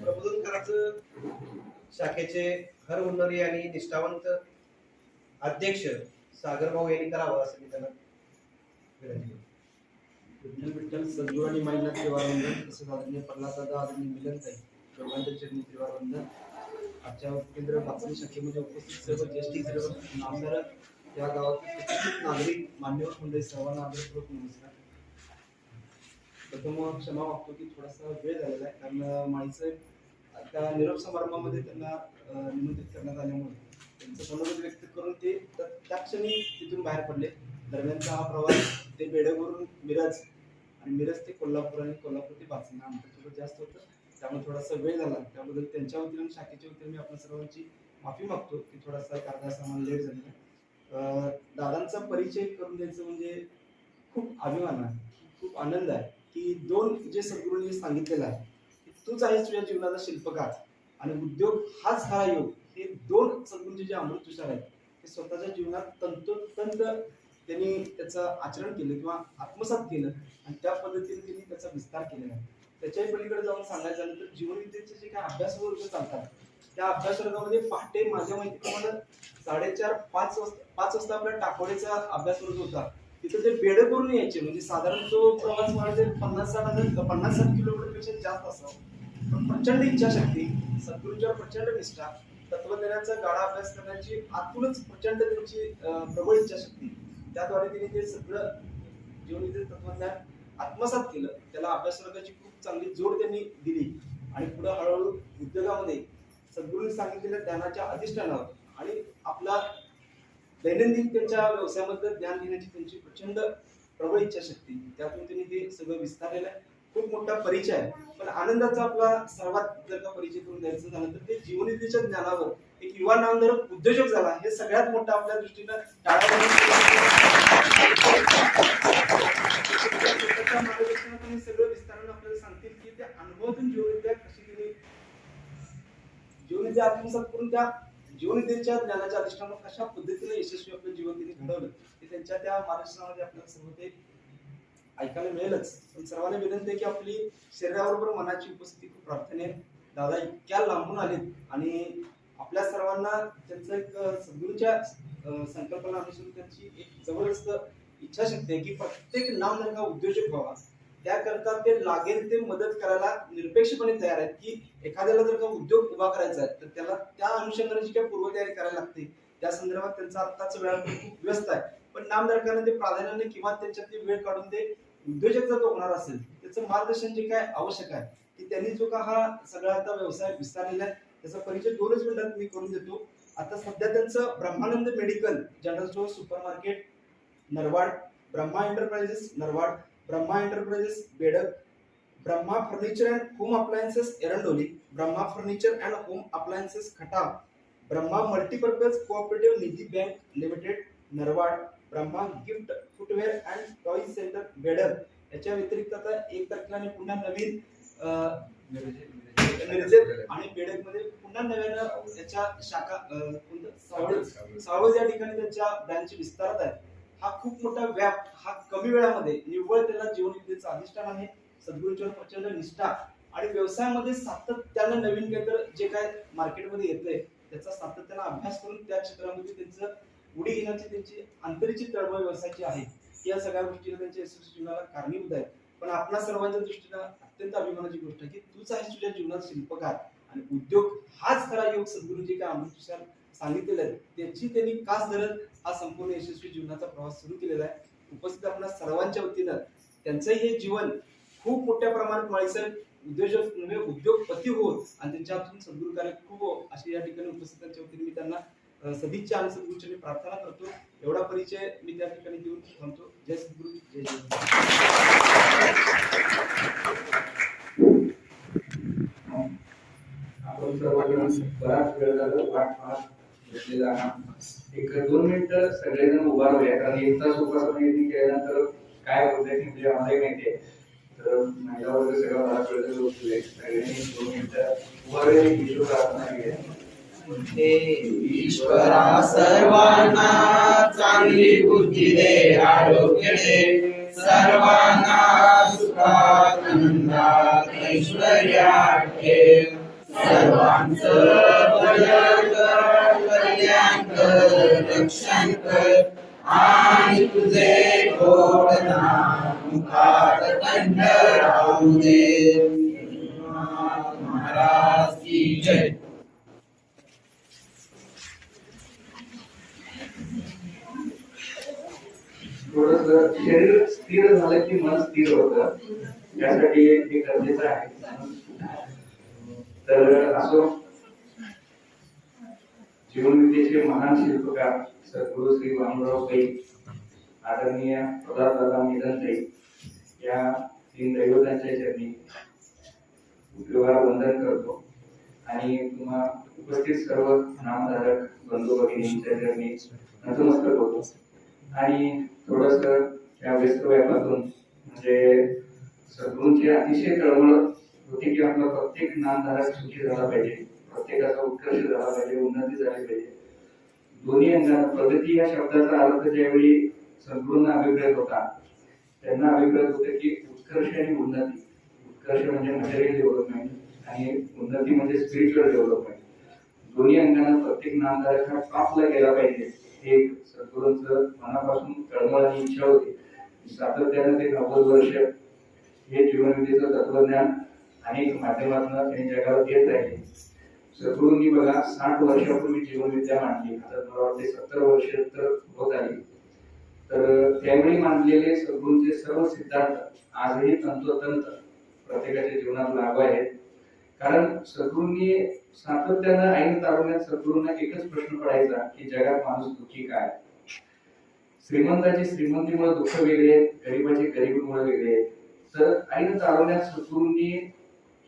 प्रबोधनकाराचं शाखेचे हर हुन्नरी आणि निष्ठावंत अध्यक्ष सागरभाऊ यांनी करावं असं मी त्यांना विनंती करतो. विठ्ठल सद्गुरू आणि माईनाथ त्रिवारवंदन तसेच आदरणीय प्रल्हाददादा आदरणीय मिलनताई चौघांच्या चरणी त्रिवारवंदन. आजच्या केंद्र वाचन शाखेमध्ये उपस्थित सर्व ज्येष्ठ सर्व नामदार या गावातील नागरिक मान्यवर मंडळी सर्वांना आदरपूर्वक नमस्कार. प्रथम क्षमा मागतो की थोडासा वेळ झालेला आहे, कारण माईचं त्या निरोप समारंभामध्ये त्यांना निमंत्रित करण्यात आल्यामुळे त्यांचं मनोगत व्यक्त करून ते त्या क्षणी तिथून बाहेर पडले. दरम्यानचा हा प्रवास ते बेडगवरून मिरज आणि मिरज ते कोल्हापूर आणि कोल्हापूर ते बाचणी अंतर थोडं जास्त होतं, त्यामुळे थोडासा वेळ झाला. त्याबद्दल त्यांच्या वतीने आणि शाखेच्या वतीने मी आपण सर्वांची माफी मागतो की थोडासा अर्धा सामान लेट झालेला. दादांचा परिचय करून द्यायचं म्हणजे खूप अभिमान आहे, खूप आनंद आहे की दोन जे सद्गुरूंनी सांगितलेलं आहे की तूच आहेस तुझ्या जीवनाचा शिल्पकार आणि उद्योग हाच खरा योग, हे दोन सद्गुरूंचे जे अमृत विचार आहेत ते स्वतःच्या जीवनात तंतोतंत त्यांनी त्याचं आचरण केलं किंवा आत्मसात केलं आणि त्या पद्धतीने त्यांनी त्याचा विस्तार केलेला आहे. त्याच्याही पलीकडे जाऊन सांगायचं झालं तर जीवनविद्येचे जे काही अभ्यास वर्ग चालतात त्या अभ्यास वर्गामध्ये पहाटे माझ्या माहितीप्रमाणे 4:30-5 वाजता आपल्या टाकोडेचा अभ्यास वर्ग होता. तिथं ते बेड करून यायचे, म्हणजे साधारण तो प्रवास म्हणजे 50-60 किलोमीटरपेक्षा जास्त असावा. पण प्रचंड इच्छाशक्ती, सद्गुरूंच्यावर प्रचंड निष्ठा, तत्वज्ञानाचा गाढा अभ्यास करण्याची आतूनच प्रचंड त्यांची प्रबळ इच्छाशक्ती, त्याद्वारे त्यांनी ते सगळं जीवनविद्येचे तत्वज्ञान आत्मसात केलं. त्याला अभ्यास वर्गाची खूप चांगली जोड त्यांनी दिली आणि पुढे हळूहळू उद्योगामध्ये सद्गुरूंनी सांगितलेल्या ज्ञानाच्या अधिष्ठानावर आणि आपला दैनंदिन त्यांच्या व्यवसायामध्ये ज्ञान घेण्याची त्यांची प्रचंड प्रबळ इच्छाशक्ती, त्यातून त्यांनी ते सगळं विस्तारलेलं आहे. खूप मोठा परिचय आहे, पण आनंदाचा आपला सर्वात जर का परिचय करून द्यायचं झालं तर ते जीवनविद्येच्या ज्ञानावर एक युवा नामधारक उद्योजक झाला, हे सगळ्यात मोठं आपल्या दृष्टीनं सगळं विस्तारानं आपल्याला सांगतील की त्या अनुभवातून जीवनविद्या कशी त्यांनी जीवनविद्या आत्मसात करून त्या जीवनविद्येच्या ज्ञानाच्या अधिष्ठानावर कशा पद्धतीने यशस्वी आपलं जीवन त्यांनी घडवलं ते त्यांच्या त्या मार्गदर्शनामध्ये आपल्याला सर्व ते ऐकायला मिळेलच. पण सर्वांना विनंती आहे की आपली शरीराबरोबर मनाची उपस्थिती खूप प्रार्थना. दादा इतक्या लांबून आलेत आणि आपल्या सर्वांना त्यांचं एक सद्गुरूंच्या संकल्पना अनुसरून त्यांची एक जबरदस्त इच्छाशक्ती आहे की प्रत्येक नामधारका उद्योजक व्हावा. त्याकरता ते लागेल ते मदत करायला निरपेक्षपणे तयार आहेत की एखाद्याला जर का उद्योग उभा करायचा आहे तर त्याला त्या अनुषंगाने जी काही पूर्वतयारी करायला लागते त्या संदर्भात त्यांचा आत्ताच वेळापत्रक खूप व्यस्त आहे. पण नामधारकांना ते प्राधान्याने किंवा त्यांच्यात वेळ काढून ते उद्योजक जर तो होणार असेल त्याचं मार्गदर्शन जे काय आवश्यक आहे की त्यांनी जो का हा सगळा आता व्यवसाय विस्तारलेला आहे त्याचा परिचय 2च मिनिटात मी करून देतो. आता सध्या त्यांचं Brahmanand medical, general store, supermarket Narwad, Brahma enterprises Narwad, Brahma enterprises Bedak, Brahma furniture and home appliances Erandoli, Brahma furniture and home appliances Khatav, Brahma multipurpose cooperative Nidhi bank limited Narwad, Brahma gift footwear and toys centre Bedak. याच्या व्यतिरिक्त आता 1 तारखेला पुन्हा नवीन मिरजेत आणि बेडक मध्ये पुन्हा नव्यानं त्याच्या शाखा सावळज या ठिकाणी त्यांच्या ब्रँच विस्तारत आहे. हा खूप मोठा व्याप, हा कमी वेळामध्ये निव्वळ त्याला जीवनविद्येचं अधिष्ठान आहे. सद्गुरूंच्यावर प्रचंड निष्ठा आणि व्यवसायामध्ये सातत्यानं नवीन केंद्र जे काय मार्केटमध्ये येतंय त्याचा सातत्यानं अभ्यास करून त्या क्षेत्रामध्ये त्यांचं उडी घेण्याची त्यांची अंतरीची तळमळ व्यवसायाची आहे. या सगळ्या गोष्टीला त्यांच्या यशस्वी जीवनाला कारणीभूत आहे. पण आपल्या सर्वांच्या दृष्टीनं अत्यंत अभिमानाची गोष्ट आहे की तूच आहेस तुझ्या जीवनात शिल्पकार आणि उद्योग हाच खरा योग. सद्गुरूंजी काय अमृत सांगितलेलं आहे त्याची त्यांनी कास धरत हा संपूर्ण यशस्वी जीवनाचा प्रवास सुरू केलेला आहे. उपस्थित आपल्या सर्वांच्या वतीनं त्यांचंही हे जीवन खूप मोठ्या प्रमाणात माळीसाहेब उद्योजक नव्हे उद्योगपती होत आणि त्यांच्या हातून सद्गुरू कार्य खूप अशी या ठिकाणी उपस्थितांच्या वतीने मी त्यांना सदिच्छा आणि सद्गुरूंची प्रार्थना करतो. एवढा परिचय मी त्या ठिकाणी देऊन थांबतो. जय सद्गुरू, जय जय. आपण सर्वांनी बराच वेळ झाला वाट पाहत घेतलेला हा 1-2 मिनिटं सगळेजण उभा राहूया, कारण 1 तास उपासना केल्यानंतर काय होतंय ते म्हणजे आम्हाला माहिती आहे. तर तर महिला वर्ग सगळा बराच वेळ बसले सगळ्यांनी 2 मिनिटं उभारले ईश्वर प्रार्थना केली. ईश्वरा सर्वांना चांगली बुद्धी दे, आरोग्य दे, सर्वांना सुखात आनंदात ऐश्वर्यात ठेव, सर्वांचं भलं कर, कल्याण कर, रक्षण कर आणि तुझे गोड नाम मुखात कंठ राहू दे. महाराज की जय. थोडंसं शरीर स्थिर झालं की मन स्थिर होतं, त्यासाठी हे गरजेचं आहे. तर असो, जीवनविद्येचे महान शिल्पकार सद्गुरू श्री वामनराव पै, आदरणीय प्रदादा मिलनताई या 3 दैवतांच्या चरणी उपयोगाला वंदन करतो आणि तुम्हा उपस्थित सर्व नामधारक बंधू भगिनींच्या चरणी नतमस्तक होतो. आणि थोडस या व्यस्त व्यापातून म्हणजे सद्गुरूंची अतिशय तळमळ होती की आपला प्रत्येक नामधारक सुखी झाला पाहिजे, प्रत्येकाचा उत्कर्ष झाला पाहिजे, उन्नती झाली पाहिजे. दोन्ही अंगाने प्रगती या शब्दाचा अर्थ ज्यावेळी सद्गुरूंना अभिप्रेत होता, त्यांना अभिप्रेत होते की उत्कर्ष आणि उन्नती. उत्कर्ष म्हणजे मटेरियल डेव्हलपमेंट आणि उन्नती म्हणजे स्पिरिच्युअल डेव्हलपमेंट. दोन्ही अंगाने प्रत्येक नामधारक हा टॉपला गेला पाहिजे, हे सद्गुरूंचं मनापासून तळमळ आणि इच्छा होती. सातत्याने ते 90 वर्ष हे जीवनविद्येचं तत्वज्ञान अनेक माध्यमातून त्यांनी जगाला देत राहिले. सद्गुरूंनी बघा 60 वर्षापूर्वी जीवनविद्या मांडली, आता मला वाटते 70 वर्ष तर होत आली. तर त्यावेळी मांडलेले सद्गुरूंचे सर्व सिद्धांत आजही तंतोतंत प्रत्येकाच्या जीवनात लागू आहेत. कारण सद्गुरूंनी सातत्यानं ऐन तारुण्यात सद्गुरूंना एकच प्रश्न पडायचा की जगात माणूस दुःखी काय. श्रीमंताची श्रीमंतीमुळे दुःख वेगळे आहेत, गरिबाची गरिबीमुळे वेगळे आहेत. तर ऐन तारुण्यात सद्गुरूंनी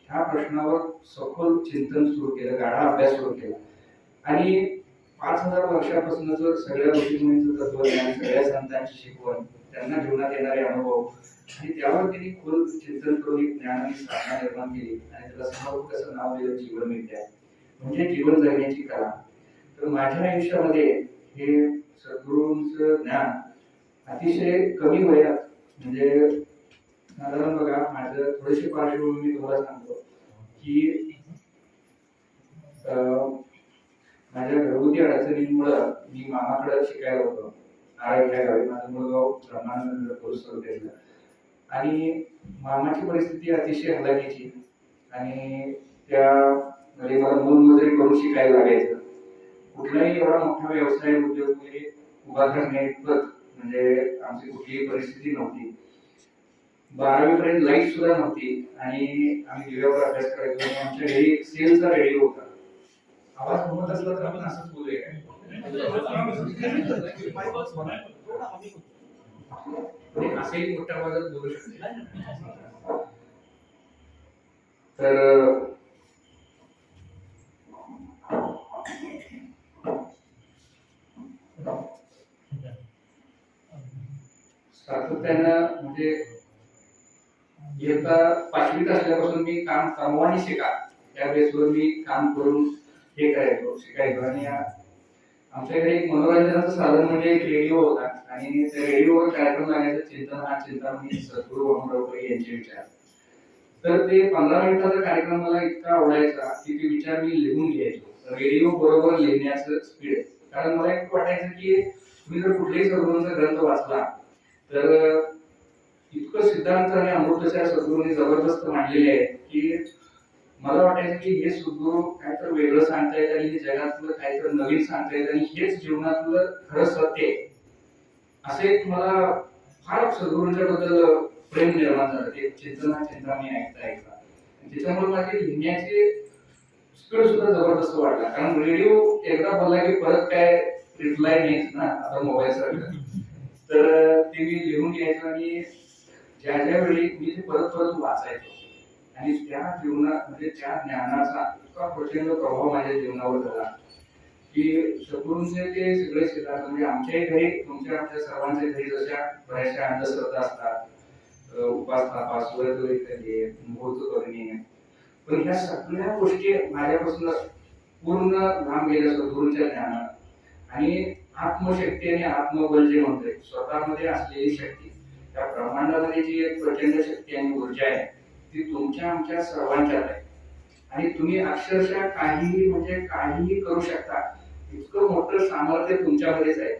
ह्या प्रश्नावर सखोल चिंतन सुरू केलं, गाढा अभ्यास सुरू केला आणि 5000 वर्षापासून सगळ्या ऋषीमुनींचं तत्वज्ञान, सगळ्या संतांची शिकवण, त्यांना जीवनात येणारे अनुभव आणि त्यावर त्यांनी खोल चिंतन करून एक ज्ञान आणि साधना निर्माण केली आणि त्याला समर्पक असं नाव दिलं जीवनविद्या, म्हणजे जीवन जगण्याची कला. तर माझ्या आयुष्यामध्ये हे सद्गुरूंचं ज्ञान अतिशय कमी वयात, म्हणजे साधारण बघा माझं थोडीशी पार्श्वभूमी मी तुम्हाला सांगतो की माझ्या घरगुती अडचणींमुळं मी मामाकडे शिकायला होतो. ह्या गावी माझं मूळ गाव ब्रह्मानंद तालुक्यातलं. आणि मामाची परिस्थिती अतिशय हलाखीची आणि त्या म्हणजे मला मोलमजुरी करून शिकायला लागायचं. कुठलाही एवढा मोठा व्यवसाय उद्योग उभा करण्याइतपत म्हणजे आमची कुठलीही परिस्थिती नव्हती. 12वी पर्यंत लाईट सुद्धा नव्हती आणि आम्ही दिव्यावर अभ्यास करायचो. आमच्या घरी सेलचा रेडिओ होता. आवाज होत असला तर आपण असंच बोलूया. असेही मोठ्या आवाजात बोलू शकते. तर सातत्यानं म्हणजे इयत्ता 5वीत असल्यापासून मी काम कमवानी शिका त्या बेसवर मी काम करून हे करायचो, शिकायचो. आणि आमच्याकडे एक मनोरंजनाचं साधन म्हणजे एक रेडिओ होता आणि त्या रेडिओवर कार्यक्रम लागायचा चिंतन हा चिंतामणी सद्गुरू वामनराव पै यांचे विचार. तर ते 15 मिनिटाचा कार्यक्रम मला इतका आवडायचा की ते विचार मी लिहून घ्यायचो. रेडिओ बरोबर लिहिण्याचं स्पीड, कारण मला एक वाटायचं की तुम्ही जर कुठल्याही सद्गुरूंचा ग्रंथ वाचला तर इतकं सिद्धांत आणि अमृतच्या सद्गुरूंनी जबरदस्त मांडलेले आहे की मला वाटायचं की हे सद्गुरू काहीतरी वेगळं सांगतायत आणि हे जगातलं काहीतरी नवीन सांगतायत आणि हेच जीवनातलं खरं सत्य आहे. असे मला फार सद्गुरूंच्या बद्दल प्रेम निर्माण झालं. ते चिंता मी ऐकता त्याच्यामुळे माझी लिहिण्याची स्पीड सुद्धा जबरदस्त वाढला. कारण रेडिओ एकदा बोलला की परत काय रिप्लाय नाहीच ना आता मोबाईल सारखं. तर ते मी लिहून घ्यायचो आणि ज्या वेळी मी ते परत वाचायचो आणि त्या जीवनात म्हणजे त्या ज्ञानाचा इतका प्रचंड प्रभाव माझ्या जीवनावर झाला की सद्गुरूंचे ते सगळे सिद्धांत म्हणजे आमच्याही घरी तुमच्या आमच्या सर्वांच्या घरी जशा बऱ्याचशा अंधश्रद्धा असतात उपासना पाचवड करणे, मुहूर्त करणे, पण ह्या सगळ्या गोष्टी माझ्यापासून पूर्ण लांब गेल्या सद्गुरूंच्या ज्ञानात आणि आत्मशक्ती आणि आत्मबल जे म्हणतोय स्वतःमध्ये असलेली शक्ती, त्या ब्रह्मांडामध्ये जी एक प्रचंड शक्ती आणि ऊर्जा आहे ती तुमच्या आमच्या सर्वांच्यात आहे आणि तुम्ही अक्षरशः काहीही म्हणजे काहीही करू शकता, इतकं मोठं सामर्थ्य तुमच्यामध्येच आहे.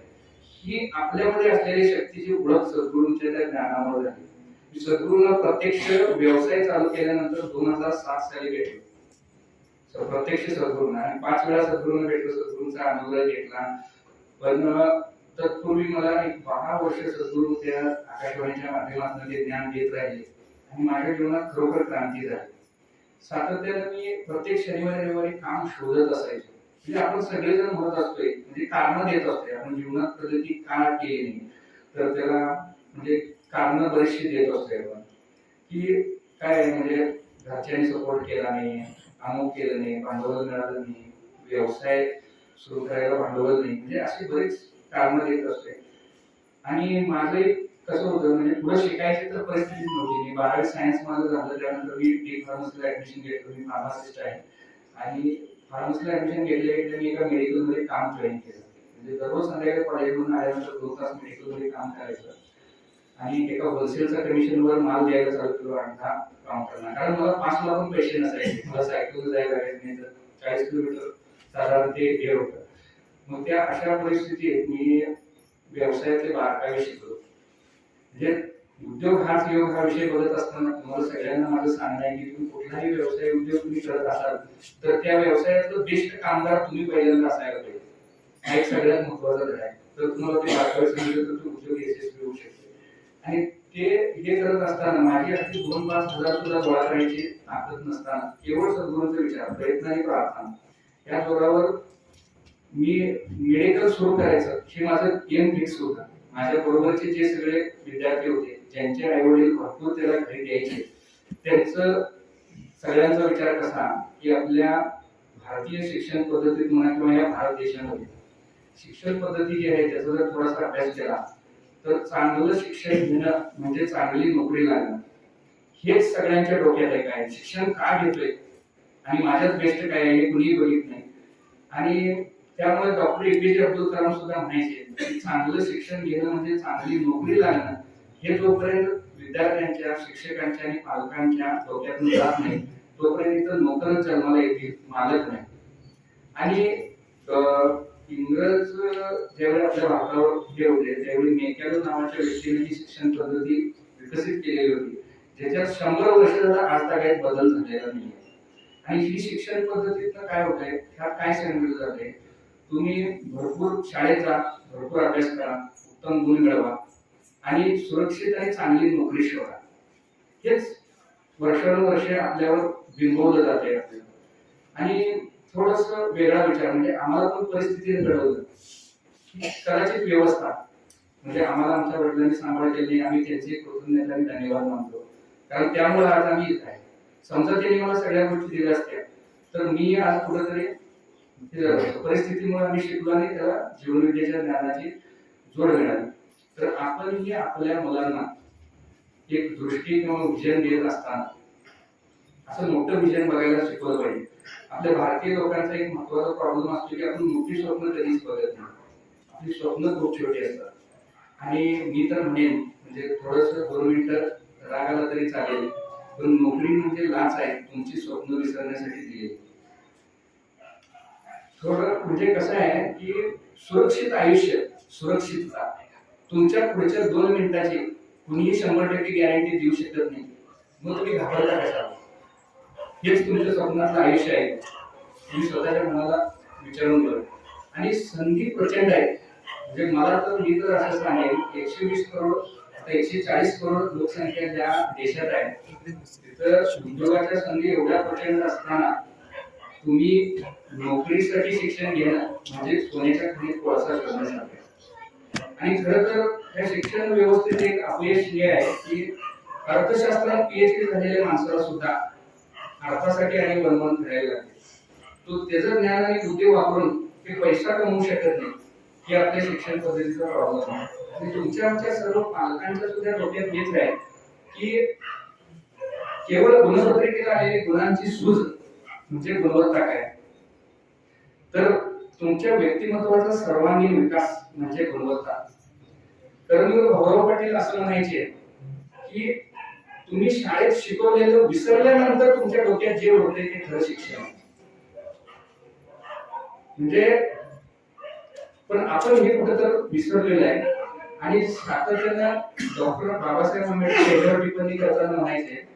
ही आपल्यामध्ये असलेली शक्तीची ओळख सद्गुरूंच्या त्या ज्ञानामुळे झाली. सद्गुरूंना प्रत्यक्ष व्यवसाय चालू केल्यानंतर 2007 साली भेटलो. प्रत्यक्ष सद्गुरूंना आणि 5 वेळा सद्गुरूंना भेटलो, सद्गुरूंचा अनुभव घेतला. पण तत्पूर्वी मला एक 12 वर्ष सद्गुरू त्या आकाशवाणीच्या माध्यमातून ते ज्ञान देत राहिले आणि माझ्या जीवनात खरोखर क्रांती झाली. सातत्याने मी प्रत्येक शनिवारी रविवारी काम शोधत असायचो. म्हणजे आपण सगळेजण म्हणत असतोय, म्हणजे कारण देत असतोय आपण जीवनात प्रगती का केली नाही, तर त्याला म्हणजे कारण बरेचशी देत असतोय आपण की काय म्हणजे घरच्यांनी सपोर्ट केला नाही, अमुक केलं नाही, भांडवल मिळालं नाही, व्यवसाय सुरू करायला भांडवल नाही, म्हणजे अशी बरीच कारण देत असते. आणि माझं कसं होतं म्हणजे पुढे शिकायची तर परिस्थिती नव्हती. मी 12वी सायन्स माझं झालं, त्यानंतर मी डी फार्मसीला ऍडमिशन घेतलं. मी फार्मासिस्ट आहे आणि फार्मसीला ऍडमिशन घेतले मी एका मेडिकलमध्ये काम जॉईन केलं. म्हणजे दररोज संध्याकाळी कॉलेजमधून आल्यानंतर 2 तास मेडिकलमध्ये काम करायचं आणि एका होलसेलच्या कमिशनवर माल द्यायला चालू केलं आणि काम करणार. कारण मला पासला पण पैसे नसायचे, मला सायकल जायला लागायचं नाही, तर 40 किलोमीटर साधारण ते हे होतं. मग त्या अशा परिस्थितीत मी व्यवसायातले बारकावे शिकलो. म्हणजे उद्योग हाच योग हा विषय बघत असताना तुम्हाला सगळ्यांना माझं सांगणं आहे की तुम्ही कुठलाही व्यवसाय उद्योग तुम्ही करत असाल तर त्या व्यवसायातलं बेस्ट कामगार तुम्ही पहिल्यांदा असायला पाहिजे. हा एक सगळ्यात महत्वाचा धडा आहे. तर तुम्हाला ते बारकावे समजले तर तो उद्योग यशस्वी होऊ शकतो. आणि ते हे करत असताना माझी अगदी 2-5 हजार सुद्धा गोळा करायची ताकद नसताना केवळ सद्गुरूंचा विचार, प्रयत्न आणि प्रार्थना या जोरावर मी मेडिकल सुरू करायचं हे माझं एम फिक्स होतं. माझ्या बरोबरचे जे सगळे विद्यार्थी होते ज्यांचे आई वडील भरपूर त्याला घरी द्यायचे, त्यांचं सगळ्यांचा विचार कसा की आपल्या भारतीय शिक्षण पद्धतीत म्हणा किंवा या भारत देशामध्ये शिक्षण पद्धती जी आहे त्याचा जर थोडासा अभ्यास केला तर चांगलं शिक्षण घेणं म्हणजे चांगली नोकरी लागणं हेच सगळ्यांच्या डोक्यात आहे. काय शिक्षण का घेतोय आणि माझ्यात बेस्ट काय आहे हे कुणीही बघित नाही. आणि त्यामुळे डॉक्टर APJ अब्दुल कलाम सुद्धा म्हणायचे की चांगलं शिक्षण घेणं म्हणजे चांगली नोकरी लागणं हे जोपर्यंत विद्यार्थ्यांच्या, शिक्षकांच्या आणि पालकांच्या डोक्यातून जात नाही तोपर्यंत इथं नोकरच जन्माला येतील, मालक नाही. आणि इंग्रज ज्यावेळी आपल्या भारतावर हे होते त्यावेळी मेकॅलो नावाच्या व्यक्तीने ही शिक्षण पद्धती विकसित केलेली होती, ज्याच्यात 100 वर्ष आज काही बदल झालेला नाही. आणि ही शिक्षण पद्धतीतनं काय होतंय, ह्यात काय सांगितलं जाते, तुम्ही भरपूर शाळेत जा, भरपूर अभ्यास करा, उत्तम गुण मिळवा आणि सुरक्षित आणि चांगली नोकरी शोधा. हेच वर्षानुवर्षे आपल्यावर बिंबवलं जाते आपल्याला. आणि थोडस वेगळा विचार म्हणजे आम्हाला पण परिस्थितीने घडवलं कदाचित व्यवस्था म्हणजे आम्हाला आमच्या वडिलांनी सांभाळ केली, आम्ही त्यांचे कृतज्ञता आणि धन्यवाद मानतो. कारण त्यामुळे आज आम्ही इथे आहे. समजा त्यांनी मला सगळ्या गोष्टी दिल्या असत्या तर मी आज कुठेतरी परिस्थितीमुळे आम्ही शिकलो आणि त्याला जीवनविद्येच्या ज्ञानाची जोड मिळाली. तर आपणही आपल्या मुलांना एक दृष्टी किंवा विजन देत असताना असं मोठं विजन बघायला शिकवलं पाहिजे. आपल्या भारतीय लोकांचा एक महत्वाचा प्रॉब्लेम असतो की आपण मोठी स्वप्न कधीच बघत नाही, आपली स्वप्न खूप छोटी असतात. आणि मी तर म्हणेन म्हणजे थोडस 2 मिनिटं राग आला तरी चालेल, पण नोकरी म्हणजे लाच आहे तुमची स्वप्न विसरण्यासाठी दिली. थोडं म्हणजे कसं आहे की सुरक्षित आयुष्य, सुरक्षितता तुमच्या पुढच्या 2 मिनिटाची कुणीही 100% गॅरंटी देऊ शकत नाही. मग तुम्ही घाबरता कशाला? हेच तुमच्या स्वप्नातलं आयुष्य आहे. तुम्ही स्वतःच्या मनाला विचारून बघा. आणि संधी प्रचंड आहे. म्हणजे मला तर मी तर असं सांगेन 120 करोड आता 140 करोड लोकसंख्या ज्या देशात आहे तिथं उद्योगाच्या संधी एवढ्या प्रचंड असताना तुम्ही नोकरीसाठी शिक्षण घेणं म्हणजे सोन्याच्या खणीत कोळसा शोधण्यासारखं. आणि खरं तर या शिक्षण व्यवस्थेत एक अपयश हे आहे की अर्थशास्त्रात PhD झालेल्या माणसाला सुद्धा अर्थासाठी आणि बनवून फिरायला लागते. तो त्याचं ज्ञान आणि बुद्धी वापरून ते पैसा कमवू शकत नाही. हे आपल्या शिक्षण पद्धतीचा प्रॉब्लेम आहे. आणि तुमच्या आमच्या सर्व पालकांच्या सुद्धा डोक्यात हेच आहे की केवळ गुणपत्रिकेला आलेली गुणांची सूज म्हणजे गुणवत्ता काय, तर तुमच्या व्यक्तिमत्वाचा सर्वांगीण विकास म्हणजे गुणवत्ता. कर्मवीर भाऊराव पाटील असं म्हणायचे की तुम्ही शाळेत शिकवलेलं विसरल्यानंतर तुमच्या डोक्यात जे होते ते खरं शिक्षण. म्हणजे पण आपण हे कुठेतरी विसरलेलं आहे. आणि सातत्यानं डॉक्टर बाबासाहेब आंबेडकर याच्यावर टिप्पणी करताना म्हणायचे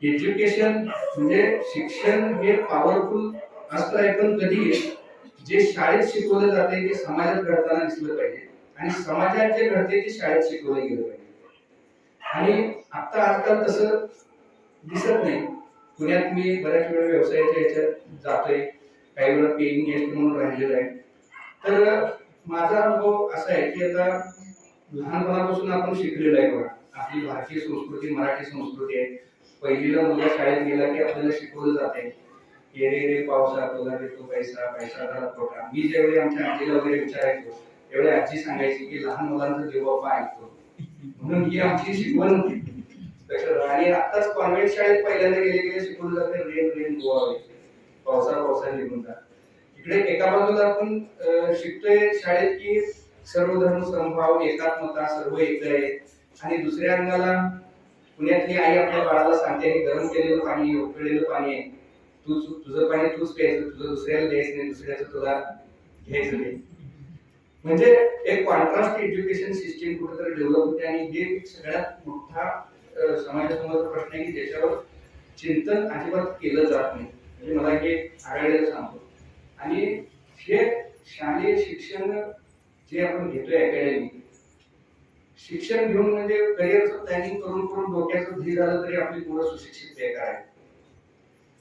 एज्युकेशन म्हणजे शिक्षण हे पॉवरफुल असतं आहे, पण कधी जे शाळेत शिकवलं जाते ते समाजात घडताना दिसलं पाहिजे आणि समाजात जे घडते ते शाळेत शिकवलं गेलं पाहिजे. आणि आता आजकाल तसं दिसत नाही. पुण्यात मी बऱ्याच वेळा व्यवसायाच्या ह्याच्यात जातोय, काही वेळा पेइंग गेस्ट म्हणून राहिलेलं आहे. तर माझा अनुभव असा आहे की आता लहानपणापासून आपण शिकलेलो आहे बघा, आपली भारतीय संस्कृती मराठी संस्कृती आहे. पहिलीला मुलगा शाळेत गेला की आपल्याला शिकवलं जाते ये रे रे पावसा तुला देतो पैसा पैसा घरात पोटा. मी ज्यावेळी आमच्या आजीला वगैरे विचारायचो त्यावेळी आजी सांगायची की लहान मुलांचा देव बाप्पा ऐकतो, म्हणून ही आमची शिकवण होती. आणि आताच कॉन्व्हेंट शाळेत पहिल्यांदा गेले शिकवलं जाते रेन रेन गोवावे, पावसा पावसा निघून जा. इकडे एका बाजूला आपण शिकतोय शाळेत की सर्व धर्म समभाव एकात्मता सर्व एक आहे, आणि दुसऱ्या अंगाला पुण्यातली आई आपल्या बाळाला सांगते गरम केलेलं पाणी उकळलेलं पाणी आहे, तुझं पाणी तूच प्यायचं, तुझं दुसऱ्याला द्यायचं नाही, दुसऱ्याचं तुला घ्यायचं नाही. म्हणजे एक कॉन्ट्रास्ट एज्युकेशन सिस्टीम कुठेतरी डेव्हलप होते. आणि हे सगळ्यात मोठा समाजासमोरचा प्रश्न आहे की ज्याच्यावर चिंतन अजिबात केलं जात नाही. म्हणजे मला हे आढळलेलं सांगतो. आणि हे शालेय शिक्षण जे आपण घेतोय अकॅडमी शिक्षण घेऊन म्हणजे करिअरचं प्लॅनिंग करून करून डोक्याचं धीर झालं तरी आपली पोरं सुशिक्षित बेकार आहे.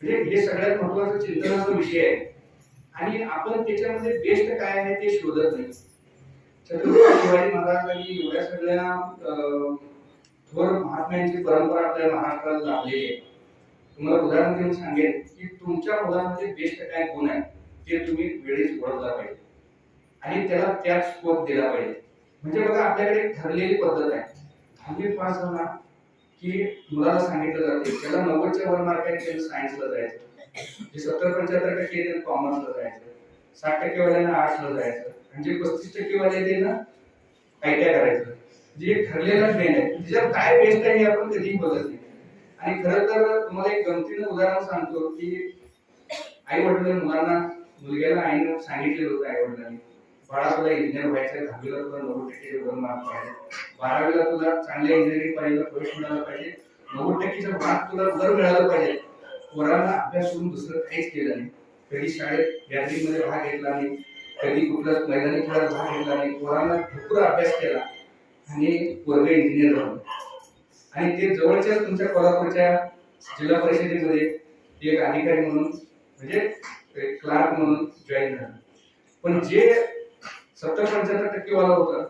म्हणजे हे सगळ्यात महत्वाचा चिंतनाचा विषय आहे. आणि आपण त्याच्यामध्ये बेस्ट काय आहे ते शोधत नाही. छत्रपती शिवाजी महाराजांनी एवढ्या सगळ्या थोर महात्म्यांची परंपरा आपल्या महाराष्ट्राला लाभलेली आहे. तुम्हाला उदाहरण देऊन सांगेन की तुमच्या मुलामध्ये बेस्ट काय गुण आहे ते तुम्ही वेळीच ओळखला पाहिजे आणि त्याला त्याच स्कोप दिला पाहिजे. म्हणजे बघा आपल्याकडे एक ठरलेली पद्धत आहे, 10वी पास झाला की मुलाला सांगितलं जाते त्याला 90च्या वर मार्क आहे त्याला सायन्सला जायचं, जे 70-75% त्याला कॉमर्सला जायचं, 60% वाल्यांना आर्ट्सला जायचं, आणि जे 35% वाले ते ना आयटीआय करायचं. जे ठरलेला ट्रेंड आहे त्याच्यात काय बेस्ट आहे हे आपण कधीही बघत नाही. आणि खरं तर तुम्हाला एक गमतीनं उदाहरण सांगतो की आई वडिलांनी मुलग्याला आईनं सांगितलेलं होतं आई वडिलांनी बाळा तुला इंजिनियर व्हायचं, 10वीला तुला 90% वर मार्क पाहिजे, 12वीला तुला चांगल्या इंजिनिअरिंग पाहिजे, प्रवेश मिळाला पाहिजे, 90%चा मार्क तुला वर मिळालं पाहिजे. पोरांना अभ्यास करून दुसरं काहीच केलं नाही. कधी शाळेत गॅदरिंग मध्ये भाग घेतला नाही, कधी कुठल्या मैदानी खेळात भाग घेतला नाही. पोरांना भरपूर अभ्यास केला आणि पोरग इंजिनियर झालं. आणि ते जवळच्या तुमच्या कोल्हापूरच्या जिल्हा परिषदेमध्ये एक अधिकारी म्हणून म्हणजे क्लार्क म्हणून जॉईन झाले. पण जे 70-75% वाला होता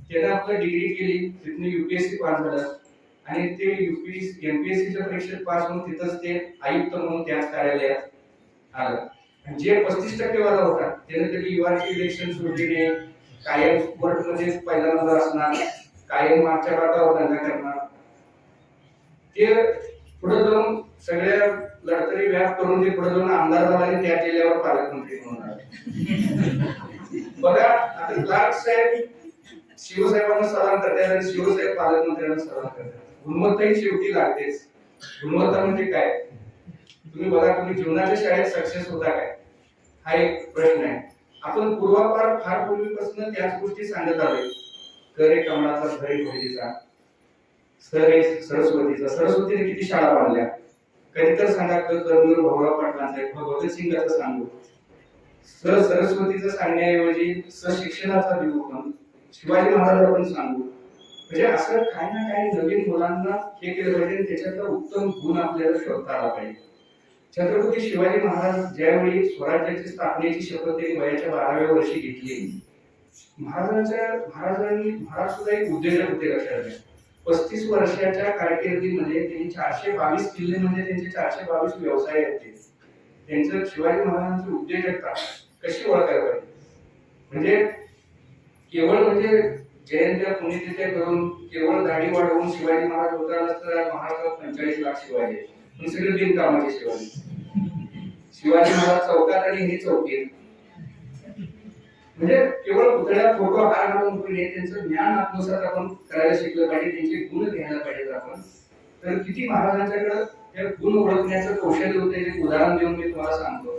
त्याने आपलं डिग्री केली, तिथून युपीएससी पास झालं आणि ते एमपीएससीच्या परीक्षेत पास होऊन तिथंच ते आयुक्त म्हणून त्याच कार्यालयात आलं. आणि जे 35% वाला होता त्याने कधी युआरसी इलेक्शन सोडले, कायम कोर्टमध्ये पहिला नंबर असणार, कायम मागच्या बाटावर धंदा करणार, ते पुढे जाऊन सगळ्या लढतरी व्याप करून ते पुढे जाऊन आमदार झाला आणि त्या जिल्ह्यावर पालकमंत्री म्हणून आले. बघा आता क्लार्क साहेब शिवसाहेबांना सलाम करतात आणि शिवसाहेब पालकमंत्र्यांना सलाम करतात. गुणवत्ता ही शेवटी लागतेच. गुणवत्ता म्हणजे काय? तुम्ही बघा तुम्ही जीवनाच्या शाळेत सक्सेस होता काय हा एक प्रश्न आहे. आपण पूर्वापार फार पूर्वीपासून त्याच गोष्टी सांगत आलोय. करे कमळाचा घरी भोजीचा, सरे सरस्वतीचा. सरस्वतीने किती शाळा बांधल्या कधी तर सांगा. कर्मवीर भाऊराव पाटलांचा, भगतसिंगाचा सांगू. सरस्वतीचं सांगण्याऐवजी शिक्षणाचा देऊ पण शिवाजी महाराज आपण सांगू. म्हणजे असं काही ना काही नवीन मुलांना हे केलं पाहिजे, त्याच्यातला उत्तम गुण आपल्याला शोधता आला पाहिजे. छत्रपती शिवाजी महाराज ज्यावेळी स्वराज्याची स्थापनेची शपथ त्यांनी वयाच्या 12व्या वर्षी घेतली, महाराज सुद्धा एक उद्योजक होते. लक्षात घ्या 35 वर्षाच्या कारकिर्दीमध्ये त्यांनी 422 किल्ले म्हणजे त्यांचे 422 व्यवसाय आहेत. त्यांचं शिवाजी महाराजांची उद्योजकता कशी ओळखायला पाहिजे. म्हणजे केवळ म्हणजे जयंत्या पुण्यतिथ्या करून केवळ दाढी वाढवून शिवाजी महाराज होता तर महाराष्ट्रात 45 लाख शिवाजी आहेत. पण सगळे बिनकामाचे शिवाजी. शिवाजी महाराज चौकात आणि हे चौकीत म्हणजे केवळ पुतळ्यात फोटो हार घालून उपयोग त्यांचं ज्ञान आत्मसात आपण करायला शिकलं पाहिजे, त्यांचे गुण घ्यायला पाहिजेत आपण. तर किती महाराजांच्याकडे त्या गुण ओळखण्याचं कौशल्य होते. एक उदाहरण देऊन मी तुम्हाला सांगतो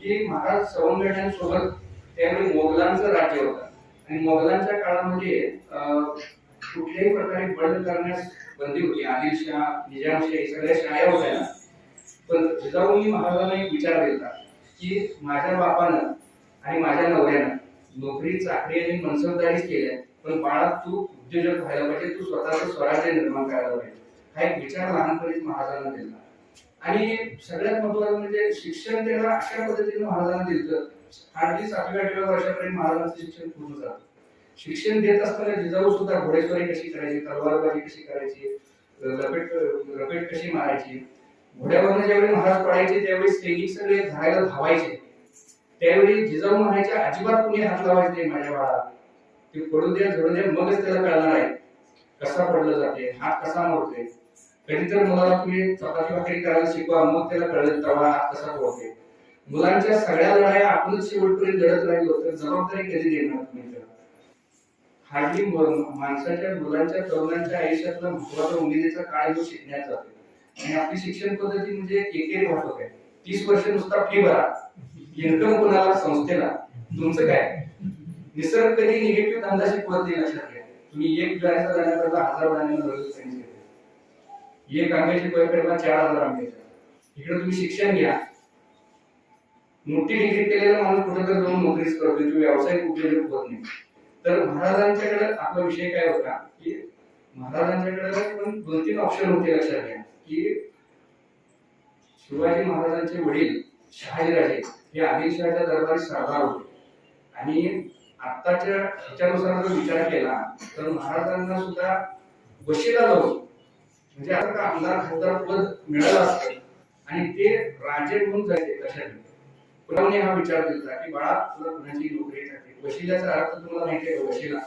की महाराज सवंगड्यांसोबत त्यावेळी मोगलांचं राज्य होतं आणि मोगलांच्या काळामध्ये कुठल्याही प्रकारे बंद करण्यास बंदी होती. आदिलशाह, निजामशाही सगळ्या शाया होत्या ना. पण जिजाऊंनी महाराजांना एक विचार दिला की माझ्या बापानं आणि माझ्या नवऱ्यानं नोकरी चाकरी आणि मनसबदारीच केल्या, पण बाळा तू उद्योजक व्हायला पाहिजे, तू स्वतःचं स्वराज्य निर्माण करायला पाहिजे. हा एक विचार लहानपणीच महाराजांना दिला. आणि सगळ्यात महत्वाचं म्हणजे शिक्षण त्याला अशा पद्धतीने महाराजांना दिलं. हार्डली 7व्या-8व्या वर्षापर्यंत महाराजांचं शिक्षण पूर्ण झालं. शिक्षण देत असताना जिजाऊ सुद्धा घोडेस्वारी कशी करायची, तलवारबाजी कशी करायची, रपेट कशी मारायची. घोड्यावरनं ज्यावेळी महाराज पडायचे त्यावेळी सैनिक सगळे धरायला धावायचे. त्यावेळी जिजाऊ म्हणायच्या अजिबात कुणी हात लावायचे नाही माझ्या बाळाला, ते पडू द्या झडू द्या मगच त्याला कळणार आहे कसा पडलं जाते, हात कसा मोडते. कधी तर मुलाला तुम्ही चपाती भाकरी करायला शिकवा, मग त्याला कळलं तवा हात कसा मोडते. मुलांच्या सगळ्या लढाया आपणच शेवटपर्यंत लढत राहिलो तर जबाबदारी कधी देणार तुम्ही त्याला. हार्डली माणसाच्या मुलांच्या तरुणांच्या आयुष्यातला महत्वाचा उमेदीचा काळ जो शिकण्यात जातो. आणि आपली शिक्षण पद्धती म्हणजे एकेरी वाहतूक आहे. 30 वर्ष नुसता फी भरा, इन्कम कोणाला संस्थेला. तुमचं काय निसर्ग कधी निगेटिव्ह धंदा शिकवत नाही. लक्षात घ्या, तुम्ही एक जायचा जाण्याकरता 1000 जाण्याला गरज नाही. एक आंब्याची पै करायला 4000 आंब्याच्या. इकडे तुम्ही शिक्षण घ्या. मोठी डिग्री केलेला माणूस कुठेतरी जाऊन नोकरीच करतो, तो व्यावसायिक उपयोग होत नाही. तर महाराजांच्याकडे आपला विषय काय होता की महाराजांच्याकडे पण 2-3 ऑप्शन होते. लक्षात घ्या की शिवाजी महाराजांचे वडील शहाजीराजे हे आदिलशहाच्या दरबारी सरदार होते आणि आत्ताच्या ह्याच्यानुसार जर विचार केला तर महाराजांना सुद्धा वशिला लावून म्हणजे आता का आमदार खासदार पद मिळालं असतं आणि ते राजे म्हणून जायचे. कशाने पुढे हा विचार दिला की बाळा तुला कुणाची नोकरी जाते. वशिल्याचा अर्थ तुम्हाला माहिती आहे. वशिला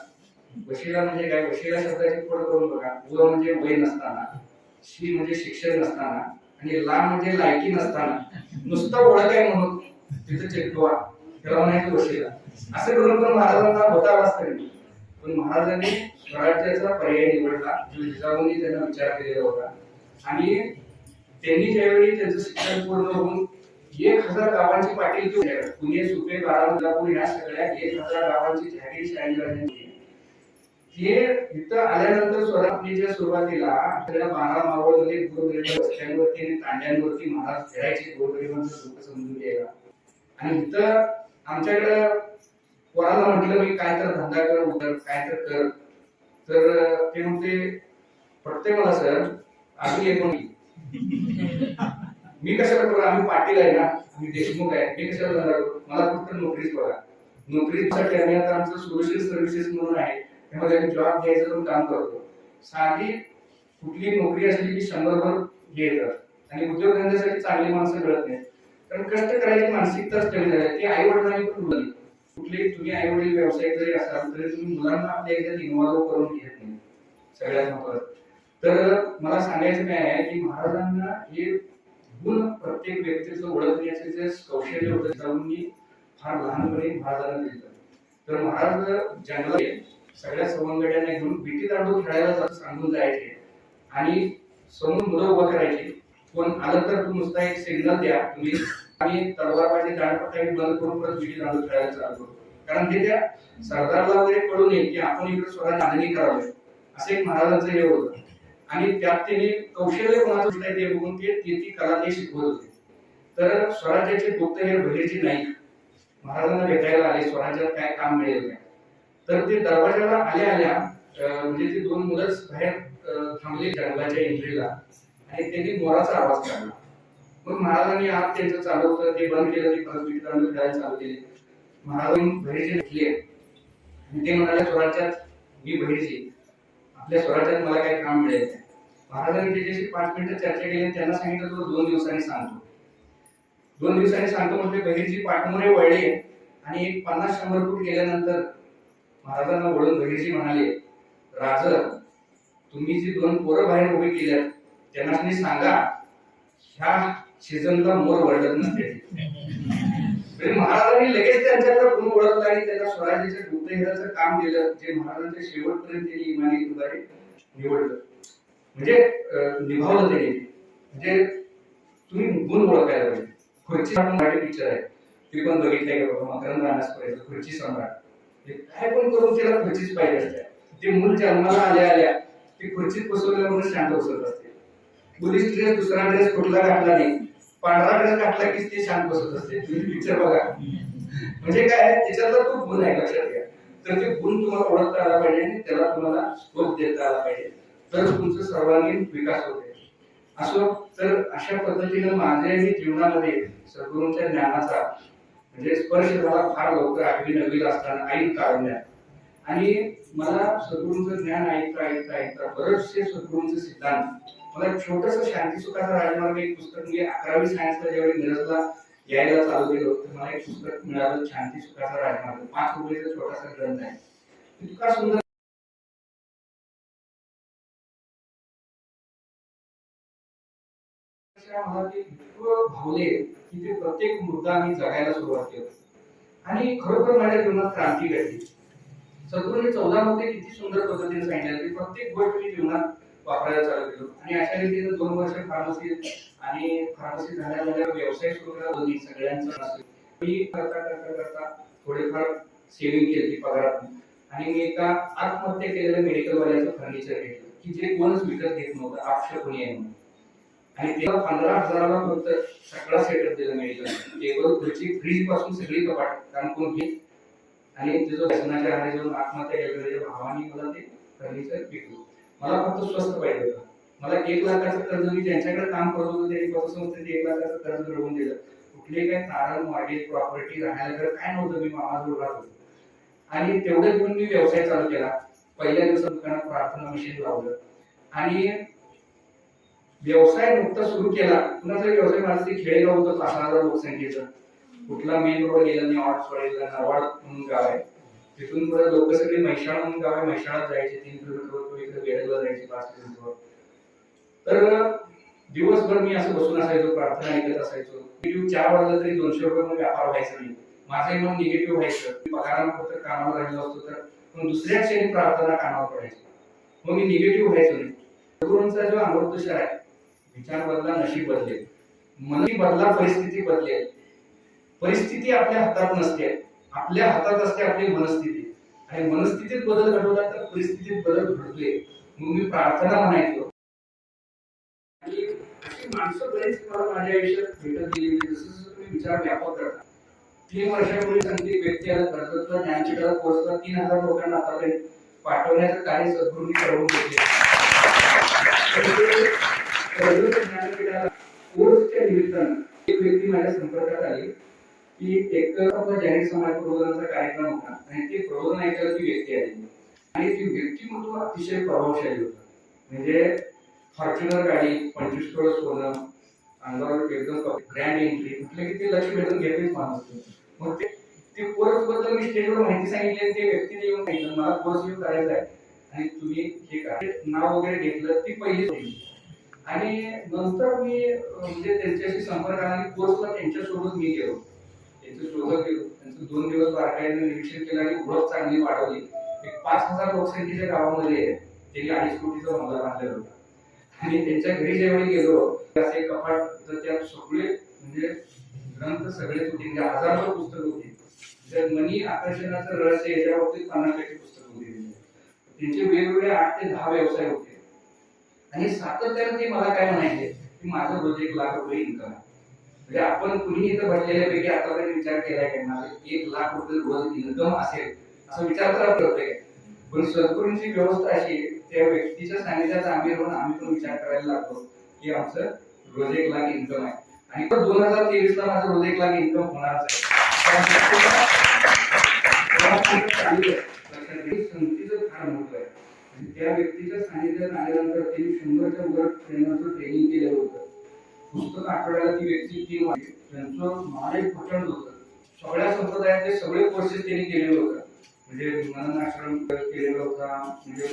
वशिला म्हणजे काय? वशिला शब्दाची फोड करून बघा. व म्हणजे वय नसताना, शी म्हणजे शिक्षण नसताना आणि ला म्हणजे लायकी नसताना नुसतं ओळख आहे म्हणून तिथे चिटकवा, त्याला म्हणायचं वशिला. असं करून पण महाराजांना होता असतं. पण महाराजांनी स्वराज्याचा पर्याय निवडला जो जिजाऊंनी त्यांना विचार केलेला होता. आणि त्यांनी ज्यावेळी त्यांचं शिक्षण पूर्ण होऊन 1000 गावांची पाटील पुणे, सुपे, बारामती या सगळ्या 1000 गावांची जाहीर शाही हे इथं आल्यानंतर स्वराज्याच्या सुरुवातीला आपल्याला 12 मावळमध्ये गोरगरीब रस्त्यांवरती आणि तांड्यांवरती महाराज फिरायचे गोरगरिबांचं दुःख समजून घ्यायला. आणि इथं आमच्याकडे कोणाला म्हटलं मी काय तर धंदा कर, उदर काय तर कर, तर ते म्हणते पटते मला सर अजून एक मी कशाला करू, आम्ही पाटील आहे ना, आम्ही देशमुख आहे, मी कशाला धंदा करू, मला फक्त नोकरीच बघा. नोकरीसाठी आम्ही आता आमचं सोशल सर्व्हिसेस म्हणून आहे, त्यामध्ये आम्ही जॉब घ्यायचं पण काम करतो. साधी कुठली नोकरी असली की 100 घेतात आणि उद्योगधंद्यासाठी चांगली माणसं मिळत नाही. कारण कष्ट करायची मानसिकताच कमी झाली. ती आई वडिलांनी पण बोलली कुठली तुम्ही आई वडील व्यवसाय जरी असाल तरी तुम्ही मुलांना आपल्या याच्यात इन्व्हॉल्व करून घेत नाही. सगळ्यात महत्वाचं तर मला सांगायचं काय आहे की महाराजांना हे गुण प्रत्येक व्यक्तीचं ओळखण्याचे जे कौशल्य होतं जिजाऊंनी फार लहानपणी महाराजांना दिलं. तर महाराज जंगलात सगळ्या सवंगड्यांना घेऊन विटी दांडू खेळायला सांगून जायचे आणि समोर मुलं उभं करायची. कोण आलं तर तू नुसता एक सिग्नल द्या तुम्ही आणि तलवारबाजी दांडपट्टा बंद करून परत विटी दांडू खेळायला चालू करू. कारण ते त्या सरदारला वगैरे कळू नये की आपण इकडे स्वतः नांदणी करावी असं एक महाराजांचं हे होतं. आणि त्यात त्यांनी कौशल्य कोणाचं आहे ते बघून ते ती कला ते शिकवत होते. तर स्वराज्याचे गुप्त हे बहिर्जी नाईक महाराजांना भेटायला आले, स्वराज्यात काय काम मिळेल काय. तर ते दरवाजाला आल्या म्हणजे ते 2 मुलंच बाहेर थांबले जंगलाच्या एंट्रीला आणि त्यांनी मोराचा आवाज काढला. मग महाराजांनी आत त्यांचं चालू होतं ते बंद केलं, ते परत विटी दांडू खेळायला चालू केले. महाराजांनी बहिर्जी भेटले आणि ते म्हणाले स्वराज्यात मी बहिर्जी, आपल्या स्वराज्यात मला काय काम मिळेल. महाराजांनी त्याच्याशी 5 मिनिटं चर्चा केली. त्यांना सांगितलं तो 2 दिवसांनी सांगतो. 2 दिवसांनी सांगतो म्हणजे बहिर्जी पाठमोरे वळले आणि एक 50-100 फूट गेल्यानंतर महाराजांना वळून बहिर्जी म्हणाले, राज, तुम्ही जी 2 पोरं बाहेर उभी केल्यात त्यांना मी सांगा ह्या सीझनला मोर वळत नसते. महाराजांनी लगेच त्यांच्याकडे गुण ओळखला आणि त्यांना स्वराज्याच्या दूतहेराचं काम दिलं, जे महाराजांच्या शेवटपर्यंत त्यांनी इमानीद्वारे निवडलं, म्हणजे निभावलं त्यांनी. म्हणजे तुम्ही गुण ओळखायला पाहिजे. खुर्ची मराठी पिक्चर आहे, ती पण बघितलंय का बाबा, मकरंद रानसपुरेचं खुर्ची सम्राट. काय पण करून त्याला खुर्चीच पाहिजे असते. ते मूल जन्माला आल्या आल्या ती खुर्चीत बसवल्यामुळे शांत बसत असते. पोलीस ड्रेस दुसरा ड्रेस कुठला घातला नाही, पांढरा ड्रेस घातला की ते शांत बसत असते. तुम्ही पिक्चर बघा. म्हणजे काय त्याच्यातला तो गुण आहे, लक्षात घ्या. तर ते गुण तुम्हाला ओळखता आला पाहिजे आणि त्याला तुम्हाला स्कोप देता आला पाहिजे, तर तुमचा सर्वांगीण विकास होते. असो तर अशा पद्धतीनं माझ्याही जीवनामध्ये सद्गुरूंच्या ज्ञानाचा म्हणजे स्पर्श झाला फार लवकर 8वी 9वी असताना ऐक काढण्यात. आणि मला सद्गुरूंचं ज्ञान ऐकता बरेचसे सद्गुरूंचे सिद्धांत, मला छोटस शांती सुखाचा राजमार्ग एक पुस्तक, मी 11वी सायन्सला ज्यावेळी मिरजला यायला चालू केलं तर मला एक पुस्तक मिळालं, शांती सुखाचा राजमार्ग. 5 रुपयाचा छोटासा ग्रंथ आहे. इतका सुंदर मला ते इतकं भावले की ते प्रत्येक मुद्दा मी जगायला सुरुवात केली आणि खरोखर माझ्या जीवनात क्रांती घडली. सद्गुरूंनी 14 मध्ये किती सुंदर पद्धतीने सांगितलं की प्रत्येक गोष्ट मी जीवनात वापरायला चालू केलो. आणि अशा रीतीने 2 वर्ष फार्मसी आणि फार्मसी झाल्यानंतर व्यवसाय सुरू केला. दोन्ही सगळ्यांचं नसेल मी करता थोडेफार सेव्हिंग केली पगारात आणि मी एका आत्महत्या केलेल्या मेडिकल वाल्याचं फर्निचर घेतलं की जे कोणच विकत घेत नव्हतं, आपलं कोणी आहे म्हणून. आणि त्याला 15,000ला फक्त सगळा सेटअप दिला मेडिकल, टेबल खुर्ची फ्रीज पासून सगळी कपाट, कारण कोण घेत. आणि ते जो व्यसनाच्या आहारी जाऊन आत्महत्या केलेल्या भावानी मला ते फर्निचर विकलं. मला फक्त स्वस्त पाहिजे होतं. मला 1 लाखाचं कर्ज, मी ज्यांच्याकडे काम करत होतो त्यांनी पतसंस्थेत 1 लाखाचं कर्ज मिळवून दिलं. कुठले काय तारण मॉर्गेज प्रॉपर्टी राहायला घर काय नव्हतं, मी मामाजवळ राहत होतो. आणि तेवढे घेऊन मी व्यवसाय चालू केला. पहिल्या दिवसात दुकानात प्रार्थना मशीन लावलं आणि व्यवसाय नुकता सुरू केला. कुणाचा व्यवसाय माझं ते खेडेगाव होतं 5,000 लोकसंख्येचं. कुठला मेन रोड गेला नाही, ऑटसवाडीला नरवाड म्हणून गाव आहे, तिथून पुढे लोक सगळे म्हैसाळ म्हणून गाव आहे, म्हैसाळात जायचे 3 किलोमीटर, इकडे वेळेला जायचे 5 किलोमीटर. तर दिवसभर मी असं बसून असायचो, प्रार्थना ऐकत असायचो. निगेटिव्ह 4 वाजला तरी 200 रुपये व्यापार व्हायचा नाही. माझंही मन निगेटिव्ह व्हायचं. पगाराला फक्त कामावर राहिलो असतो तर पण दुसऱ्या क्षणी प्रार्थना कानावर पडायची. मग मी निगेटिव्ह व्हायचो नाही. सद्गुरूंचा जो अमृतशर आहे, विचार बदला नशीब बदलेल, मन बदला परिस्थिती बदलेल. परिस्थिती आपल्या हातात नसते, आपल्या हातात असते आपली मनस्थिती. आणि मनस्थितीत बदल घडवला तर परिस्थितीत बदल घडतोय. मग मी प्रार्थना म्हणायचो. आणि अशी माणसं बरीच मला माझ्या आयुष्यात भेटत गेली. जसं तुम्ही विचार व्यापक करता. 3 वर्षापूर्वी सांगते व्यक्ती आला कर्तृत्व ज्ञानचित्रात पोहोचला. 3,000 लोकांना आतापर्यंत पाठवण्याचं कार्य सद्गुरूंनी करून घेतले. ज्ञानपीठाला कोर्सच्या निमित्तानं एक व्यक्ती माझ्या संपर्कात आली की एक जाहीर समाज प्रबोधनाचा कार्यक्रम होता आणि ते प्रबोधन ऐकायला ती व्यक्ती आली. आणि ती व्यक्तिमत्व अतिशय प्रभावशाली होतं. म्हणजे फॉर्च्युनर गाडी, 25 तोळ सोनं, अंगावर एकदम ग्रँड एंट्री, म्हटलं की ते लक्ष भेटून घेतलेच माणूस. मग ते कोर्स बद्दल मी स्टेजवर माहिती सांगितली आणि ते व्यक्तीने येऊन सांगितलं मला कोर्स येऊन करायचा आहे आणि तुम्ही हे करा. नाव वगैरे घेतलं. ती पहिलीच होती. आणि नंतर मी म्हणजे त्यांच्याशी संपर्क आला आणि कोर्सला त्यांच्यासोबत मी गेलो, त्यांच्यासोबत गेलो. त्यांचं 2 दिवस बारकाईने निरीक्षण केलं आणि ओळख चांगली वाढवली. एक 5,000 लोकसंख्येच्या गावामध्ये त्यांनी 2.5 कोटीचा बंगला बांधलेला होता. आणि त्यांच्या घरी जेवढे गेलो असे कपाट, तर त्यात सगळे म्हणजे ग्रंथ सगळे होते, म्हणजे हजारो पुस्तकं होती. तर मनी आकर्षणाचं रहस्य याच्या बाबतीत 50 पुस्तकं होती. त्यांचे वेगवेगळे 8 ते 10 व्यवसाय होते. आणि सातत्याने ते मला काय म्हणायचे की माझं रोज 1 लाख रुपये इन्कम आहे. म्हणजे आपण कुणीही इथं बसलेल्यापैकी आतापर्यंत विचार केलाय की माझं 1 लाख रुपये रोज इन्कम असेल असा विचार तर करतोय. पण सद्गुरूंची व्यवस्था अशी, त्या व्यक्तीच्या सानिध्यात आम्ही राहून आम्ही पण विचार करायला लागतो की आमचं रोज 1 लाख इन्कम आहे. आणि 2023ला माझं रोज 1 लाख इन्कम होणारच आहे. संगतीचं फार महत्व आहे. त्या व्यक्तीच्या सानिध्यात आल्यानंतर त्यांनी 100च्या वर ट्रेनरचं ट्रेनिंग केलं होतं. पुस्तक आठवड्याला ती व्यक्ती 3 वाजता त्यांचं नॉलेज प्रचंड होतं. सगळ्या संप्रदायातले सगळे कोर्सेस त्यांनी केलेलं होतं. म्हणजे मनन आश्रम केलेला होता, म्हणजे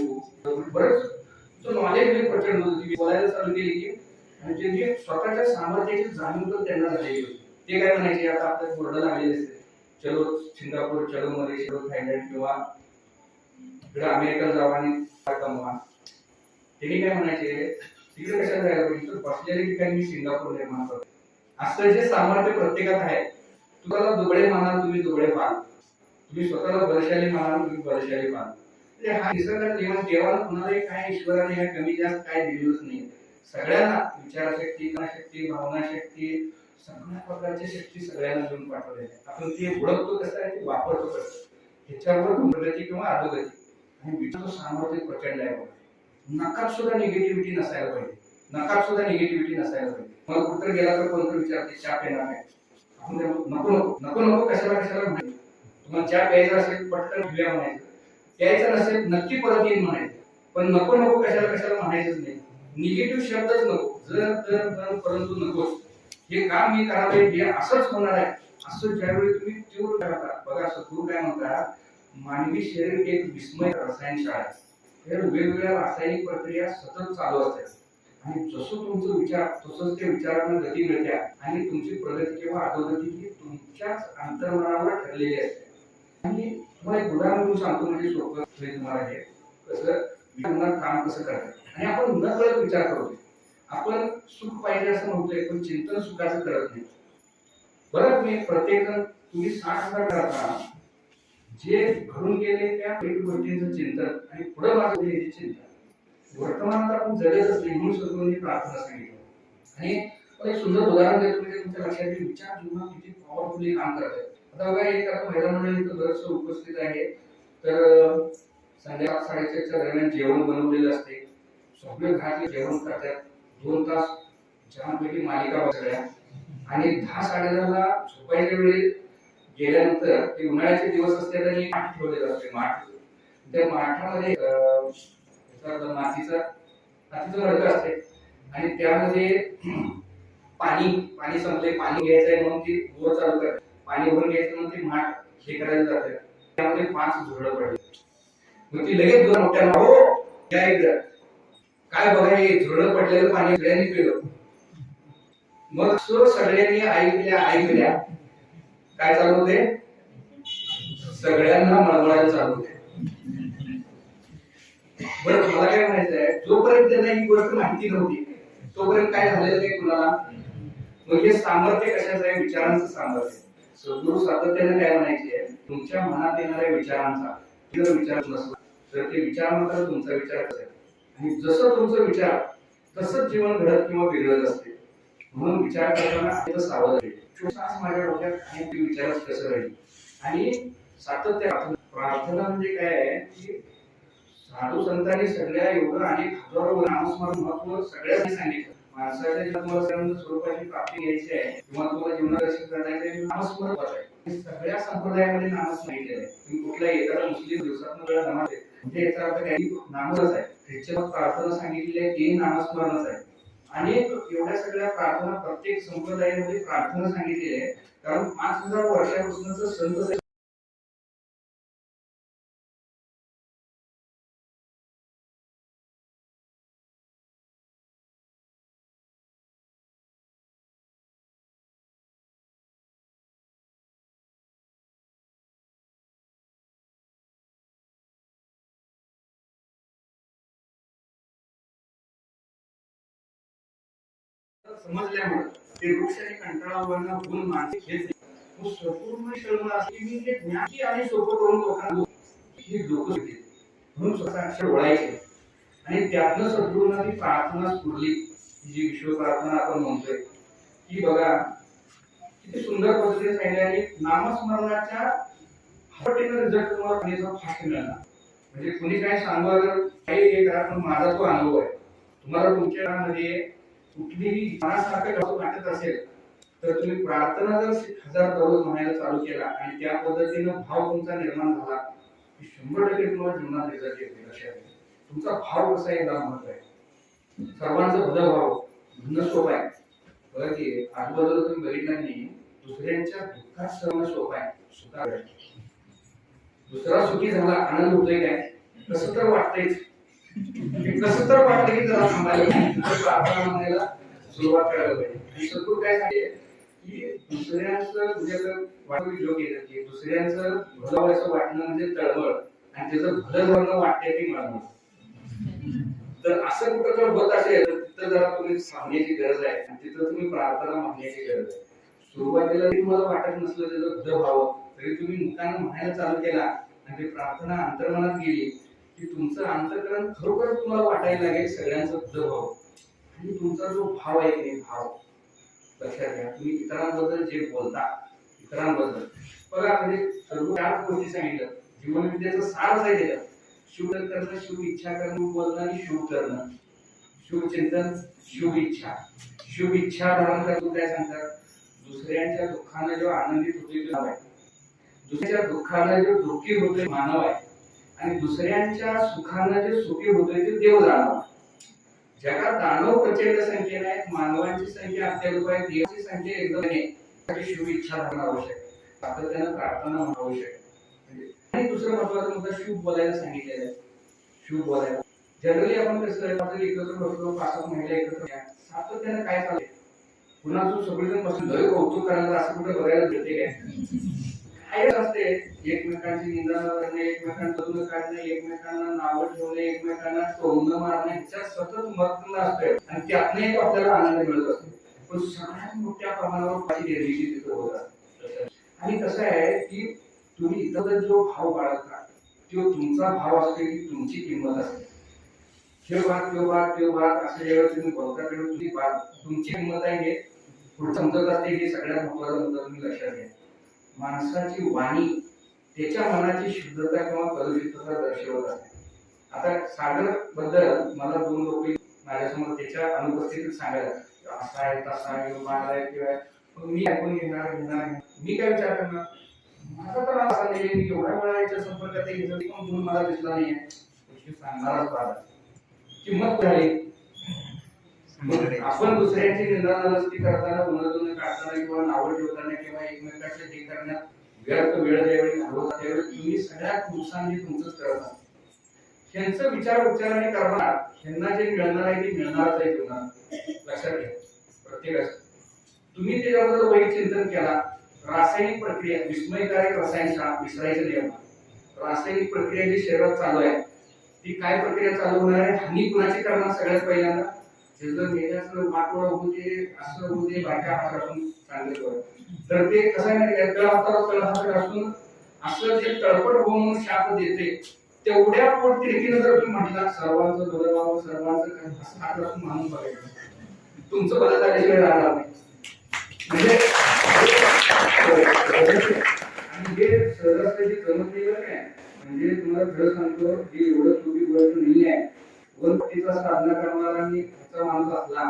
बरंच नॉलेज प्रचंड होती. बोलायला चालू केली की आणि जे स्वतःच्या सामर्थ्याची जाणीव तर त्यांना झालेली होती. ते काय म्हणायचे, आता आपल्या बोर्ड लागलेले असते, चलो सिंगापूर, चलो मलेशिया, चलो थायलंड किंवा इकडे अमेरिका जावा आणि कमवा. ते काय म्हणायचे, तिकडे कशाला जायला पाहिजे, तर बसलेल्या ठिकाणी मी सिंगापूर निर्माण करतो. असं जे सामर्थ्य प्रत्येकात आहे, तुम्हाला दुबळे मानाल तुम्ही दुबळे व्हाल, तुम्ही स्वतःला बलशाली मानाल तुम्ही बलशाली व्हाल. म्हणजे हा निसर्गात देवाला कुणालाही काय ईश्वराने ह्या कमी जास्त काय दिलेलंच नाही. सगळ्यांना विचारशक्ती, शक्ती, भावना शक्ती, सगळ्या प्रकारची शक्ती सगळ्यांना देऊन पाठवलेली आहे. आपण ते ओळखतो कसं आहे, ते वापरतो कसं, ह्याच्यावर प्रगती किंवा अधोगती. आणि विचारचं सामर्थ्य प्रचंड आहे. नकात सुद्धा निगेटिव्हिटी नसायला पाहिजे, नकात सुद्धा निगेटिव्हिटी नसायला पाहिजे. मग कुठं गेला तर कोणतं विचारते चहा पेणार आहे, आपण नको नको नको नको कशाला कशाला म्हणायचं. तुम्हाला चहा प्यायचा असेल पटकन घेऊया म्हणायचं, प्यायचं नसेल नक्की परत येईल म्हणायचं. पण नको नको कशाला कशाला म्हणायचंच नाही. निगेटिव्ह शब्दच नको, जर तर परंतु नकोच. हे काम मी करावे, हे असंच होणार आहे असं ज्यावेळी तुम्ही तीव्र करता. बघा सद्गुरू काय म्हणतात, मानवी शरीर एक विस्मय रसायनशाळा आहे. वेगवेगळ्या रासायनिक प्रक्रिया सतत चालू असतात आणि जसं तुमचं विचार तसंच त्या विचारांना गती मिळते आणि तुमची प्रगती किंवा अधोगती ही तुमच्याच अंतर्मनावर ठरलेली असते. आणि तुम्हाला एक उदाहरण म्हणून सांगतो, म्हणजे सोपं तुम्हाला हे कसं काम कसं करायचं. आणि आपण न कळत विचार करतो, आपण सुख पाहिजे असं म्हणतोय पण चिंतन सुखाचं करत नाही. बरं तुम्ही प्रत्येक जण तुम्ही 60,000 करता, जे घडून गेले त्या पैकी गोष्टींचं चिंतन आणि पुढे मागे याचे चिंतन. वर्तमानात आपण जगतच नाही म्हणून सद्गुरूंनी प्रार्थना सांगितली. आणि एक सुंदर उदाहरण देतो, म्हणजे तुमच्या लक्षात येईल विचार जीवनात किती पॉवरफुली काम करतात. आता बघा, एक आता महिला मंडळी इथं बरंच उपस्थित आहे, तर संध्याकाळ 4:30च्या दरम्यान जेवण बनवलेलं असते, सगळे घरातले जेवण करतात, 2 तास छानपैकी मालिका बसल्या आणि 10-10:30ला झोपायच्या वेळी गेल्यानंतर ते उन्हाळ्याचे दिवस असतात आणि माठ ठेवलेलं असते. माठ, त्या माठामध्ये मातीचं मडकं असते आणि त्यामध्ये पाणी संपले, पाणी घ्यायचंय म्हणून ती बोर चालू करते, पाणी भरून घ्यायचं म्हणून ती माठ हे करायला जाते. त्यामध्ये 5 झुरळं पडले. मग ती लगेच 2 मोठ्यांना, हो या एकदा, काय बघा हे झुरळं पडलेलं पाणी सगळ्यांनी पिलं. मग सगळ्यांनी ऐकल्या काय चालू होते, सगळ्यांना मळमळायला चालू होते. बरं मला काय म्हणायचं आहे, जोपर्यंत त्यांना ही गोष्ट माहिती नव्हती तोपर्यंत काय झालेलं नाही कुणाला. मग हे सामर्थ्य कशाचं आहे, विचारांचं सामर्थ्य. सद्गुरू सातत्याने काय म्हणायचे, तुमच्या मनात येणाऱ्या विचारांचा जर विचार नसला तर ते विचार मात्र तुमचा विचार असेल आणि जसं तुमचं विचार तसंच जीवन घडत किंवा बिघडत असते. म्हणून विचार करताना सावध राहील. माझ्या डोक्यात आणि विचारच कसं राहील. आणि सातत्य प्रार्थना म्हणजे काय आहे की साधू संतांनी सगळ्या एवढं अनेक हजारो नामस्मरण महत्व सगळ्यांनी सांगितलं. माणसाच्या जीवनात स्वरूपाची प्राप्ती घ्यायची आहे किंवा तुम्हाला जीवनादर्शन करायचं आहे, नामस्मरण आहे. सगळ्या संप्रदायामध्ये नामच सांगितलेलं आहे. तुम्ही कुठल्या एखादा मुस्लिम दिवसातून वेळा नामाज आहे म्हणजे याचा अर्थ काही नामच आहे. ख्रिश्चन प्रार्थना सांगितलेली आहे ते नामस्मरणच आहे. अनेक एवढ्या सगळ्या प्रार्थना प्रत्येक संप्रदायामध्ये प्रार्थना सांगितलेली आहे, कारण 5,000 वर्षापासूनच संत समजल्यामुळे ते वृक्ष आणि कंटाळावरना गुण मानसिक घेत नाही. संपूर्ण शर्म असली मी हे ज्ञानी आणि सोपं करून लोकांना ही लोक होते म्हणून स्वतः अक्षर ओळायचे. आणि त्यातनं सद्गुरूंना ती प्रार्थना स्फुरली, जी विश्व प्रार्थना आपण म्हणतोय की बघा किती सुंदर पद्धतीने सांगितले. आणि नामस्मरणाच्या हपटीनं रिझल्ट तुम्हाला फास्ट मिळणार. म्हणजे कुणी काय सांगू अगर काही हे करा, पण माझा तो अनुभव आहे. तुम्हाला तुमच्या मध्ये कुठलीही मनासारखं वाटत असेल तर तुम्ही प्रार्थना जर 1000 दररोज म्हणायला चालू केला आणि त्या पद्धतीनं भाव तुमचा निर्माण झाला की 100% तुम्हाला जीवनात रिझल्ट येतील. लक्षात घ्या, तुमचा भाव कसा आहे याला महत्व आहे. सर्वांचं भलं भाव म्हणणं सोपं आहे. बघा की आजूबाजूला तुम्ही बघितलं नाही, दुसऱ्यांच्या दुःखात सहन सोपं आहे, सुखात दुसरा सुखी झाला आनंद होतोय काय? कसं तर वाटतंयच. कसं तर वाटतं की जरा थांबायला प्रार्थना म्हणायला सुरुवात करायला पाहिजे. आणि सद्गुरू काय सांगते की दुसऱ्यांचं तुझ्याकडे वाटून योग येतं की दुसऱ्यांचं भलं व्हायचं वाटणं म्हणजे तळमळ आणि त्याचं भलं झालं वाटते ती मळमळ. तर असं कुठं जर होत असेल तर तिथं जरा तुम्ही सांगण्याची गरज आहे आणि तिथं तुम्ही प्रार्थना मागण्याची गरज आहे. सुरुवातीला तुम्हाला वाटत नसलं त्याचं भलं व्हावं तरी तुम्ही मुखानं म्हणायला चालू केला आणि ती प्रार्थना अंतर्मनात गेली की तुमचं अंतःकरण खरोखर तुम्हाला वाटायला लागेल सगळ्यांचं भलं व्हावं. आणि तुमचा जो भाव आहे की भाव लक्षात घ्या. तुम्ही इतरांबद्दल जे बोलता इतरांबद्दल बघा म्हणजे सर्व 4 गोष्टी सांगितलं. जीवनविद्येचं सारच आहे त्याच्यात. शुभ करणं, शुभ इच्छा करणं, बोलणं आणि शुभ करणं, शुभ चिंतन, शुभ इच्छा. शुभ इच्छा धारण करून काय सांगतात? दुसऱ्यांच्या दुःखाने जो आनंदित होतोय तो आहे, दुसऱ्याच्या दुःखाने जो दुःखी होतोय मानव आहे आणि दुसऱ्यांच्या सुखाने जे सुखी होतोय ते देव दानव. जगात दानव प्रचंड संख्येने आहेत, मानवांची संख्या अत्यल्प आहे, देवाची संख्या एकदम आहे. शुभ इच्छा धारण आवश्यक आहे, सातत्यानं प्रार्थना आवश्यक आहे. आणि दुसरं महत्वाचं मुद्दा शुभ बोलायला सांगितलेलं आहे. शुभ बोलायला जनरली आपण कसं आपण एकत्र बसलो 5-6 महिला एकत्र सातत्यानं काय चाललंय कुणाचं सगळेजण बसून लय कौतुक करायला असं कुठं बघायला भेटते काय असते? एकमेकांची निंदा करणे, एकमेकांबद्दल काढणे, एकमेकांना नावं ठेवणे, एकमेकांना टोमणं मारणे ह्याच्यात सतत मग्न असते आणि त्यातनं आपल्याला आनंद मिळत असतो. पण सगळ्यात मोठ्या प्रमाणावर काही निर्मिती तिथं होत असते. आणि कसं आहे की तुम्ही इतर जो भाव बाळगता तो तुमचा भाव असतो की तुमची किंमत असते. हे भाग असं जेव्हा तुम्ही बोलता तेव्हा तुमची किंमत आहे हे पुढे समजत असते. हे सगळ्यात महत्वाचा मुद्दा तुम्ही लक्षात घ्या. माणसाची वाणी त्याच्या मनाची शुद्धता किंवा कलुषितता दर्शवत असते. आता सागर बद्दल मला 2 लोक माझ्यासमोर त्याच्या अनुपस्थितीत सांगायला असा आहे तसा आहे किंवा मी ऐकून घेणार. मी काय विचार करणार? माझा तर असा नाही मी एवढ्या वेळा याच्या संपर्कात येतो पण गुण मला दिसला नाही आहे सांगणारच पाहिजे. किंमत झाली. आपण दुसऱ्यांची निंदानालस्ती करताना उन्हातून काढताना किंवा नावं ठेवताना किंवा एकमेकांचे हे करण्यात व्यर्थ वेळ ज्यावेळी घालवता त्यावेळी तुम्ही सगळ्यात नुकसान हे तुमचंच करणार. ह्यांचं विचार उच्चाराने करणार ह्यांना जे मिळणार आहे ते मिळणारच आहे जीवनात. लक्षात घ्या प्रत्येकाचं. तुम्ही त्याच्याबद्दल वाईट चिंतन केला. रासायनिक प्रक्रिया विस्मयकारक रसायनशास्त्र विसरायचं नियम. रासायनिक प्रक्रिया जी शरीरात चालू आहे ती काय प्रक्रिया चालू होणार आहे? हानी कुणाची करणार? सगळ्यात पहिल्यांदा जर मेल्याचं वाटोळं होऊ दे असं होऊ दे बायका हात असून चांगले करू तर ते कसं आहे ना तळ हातात असून असं जे तळपट होऊन शाप देते तेवढ्या पोटतिडकीनं जर तुम्ही म्हटला सर्वांचं बरं व्हावं सर्वांचं असं हात असून मानून बघायचं तुमचं बरं झाल्याशिवाय राहणार नाही. म्हणजे आणि हे सहजासहजी जमत नाही बरं काय. म्हणजे तुम्हाला खरं सांगतो हे एवढं सोपी गोष्ट नाही आहे. वनपतीचा साधना करणारा आणि ह्याचा माणूस असला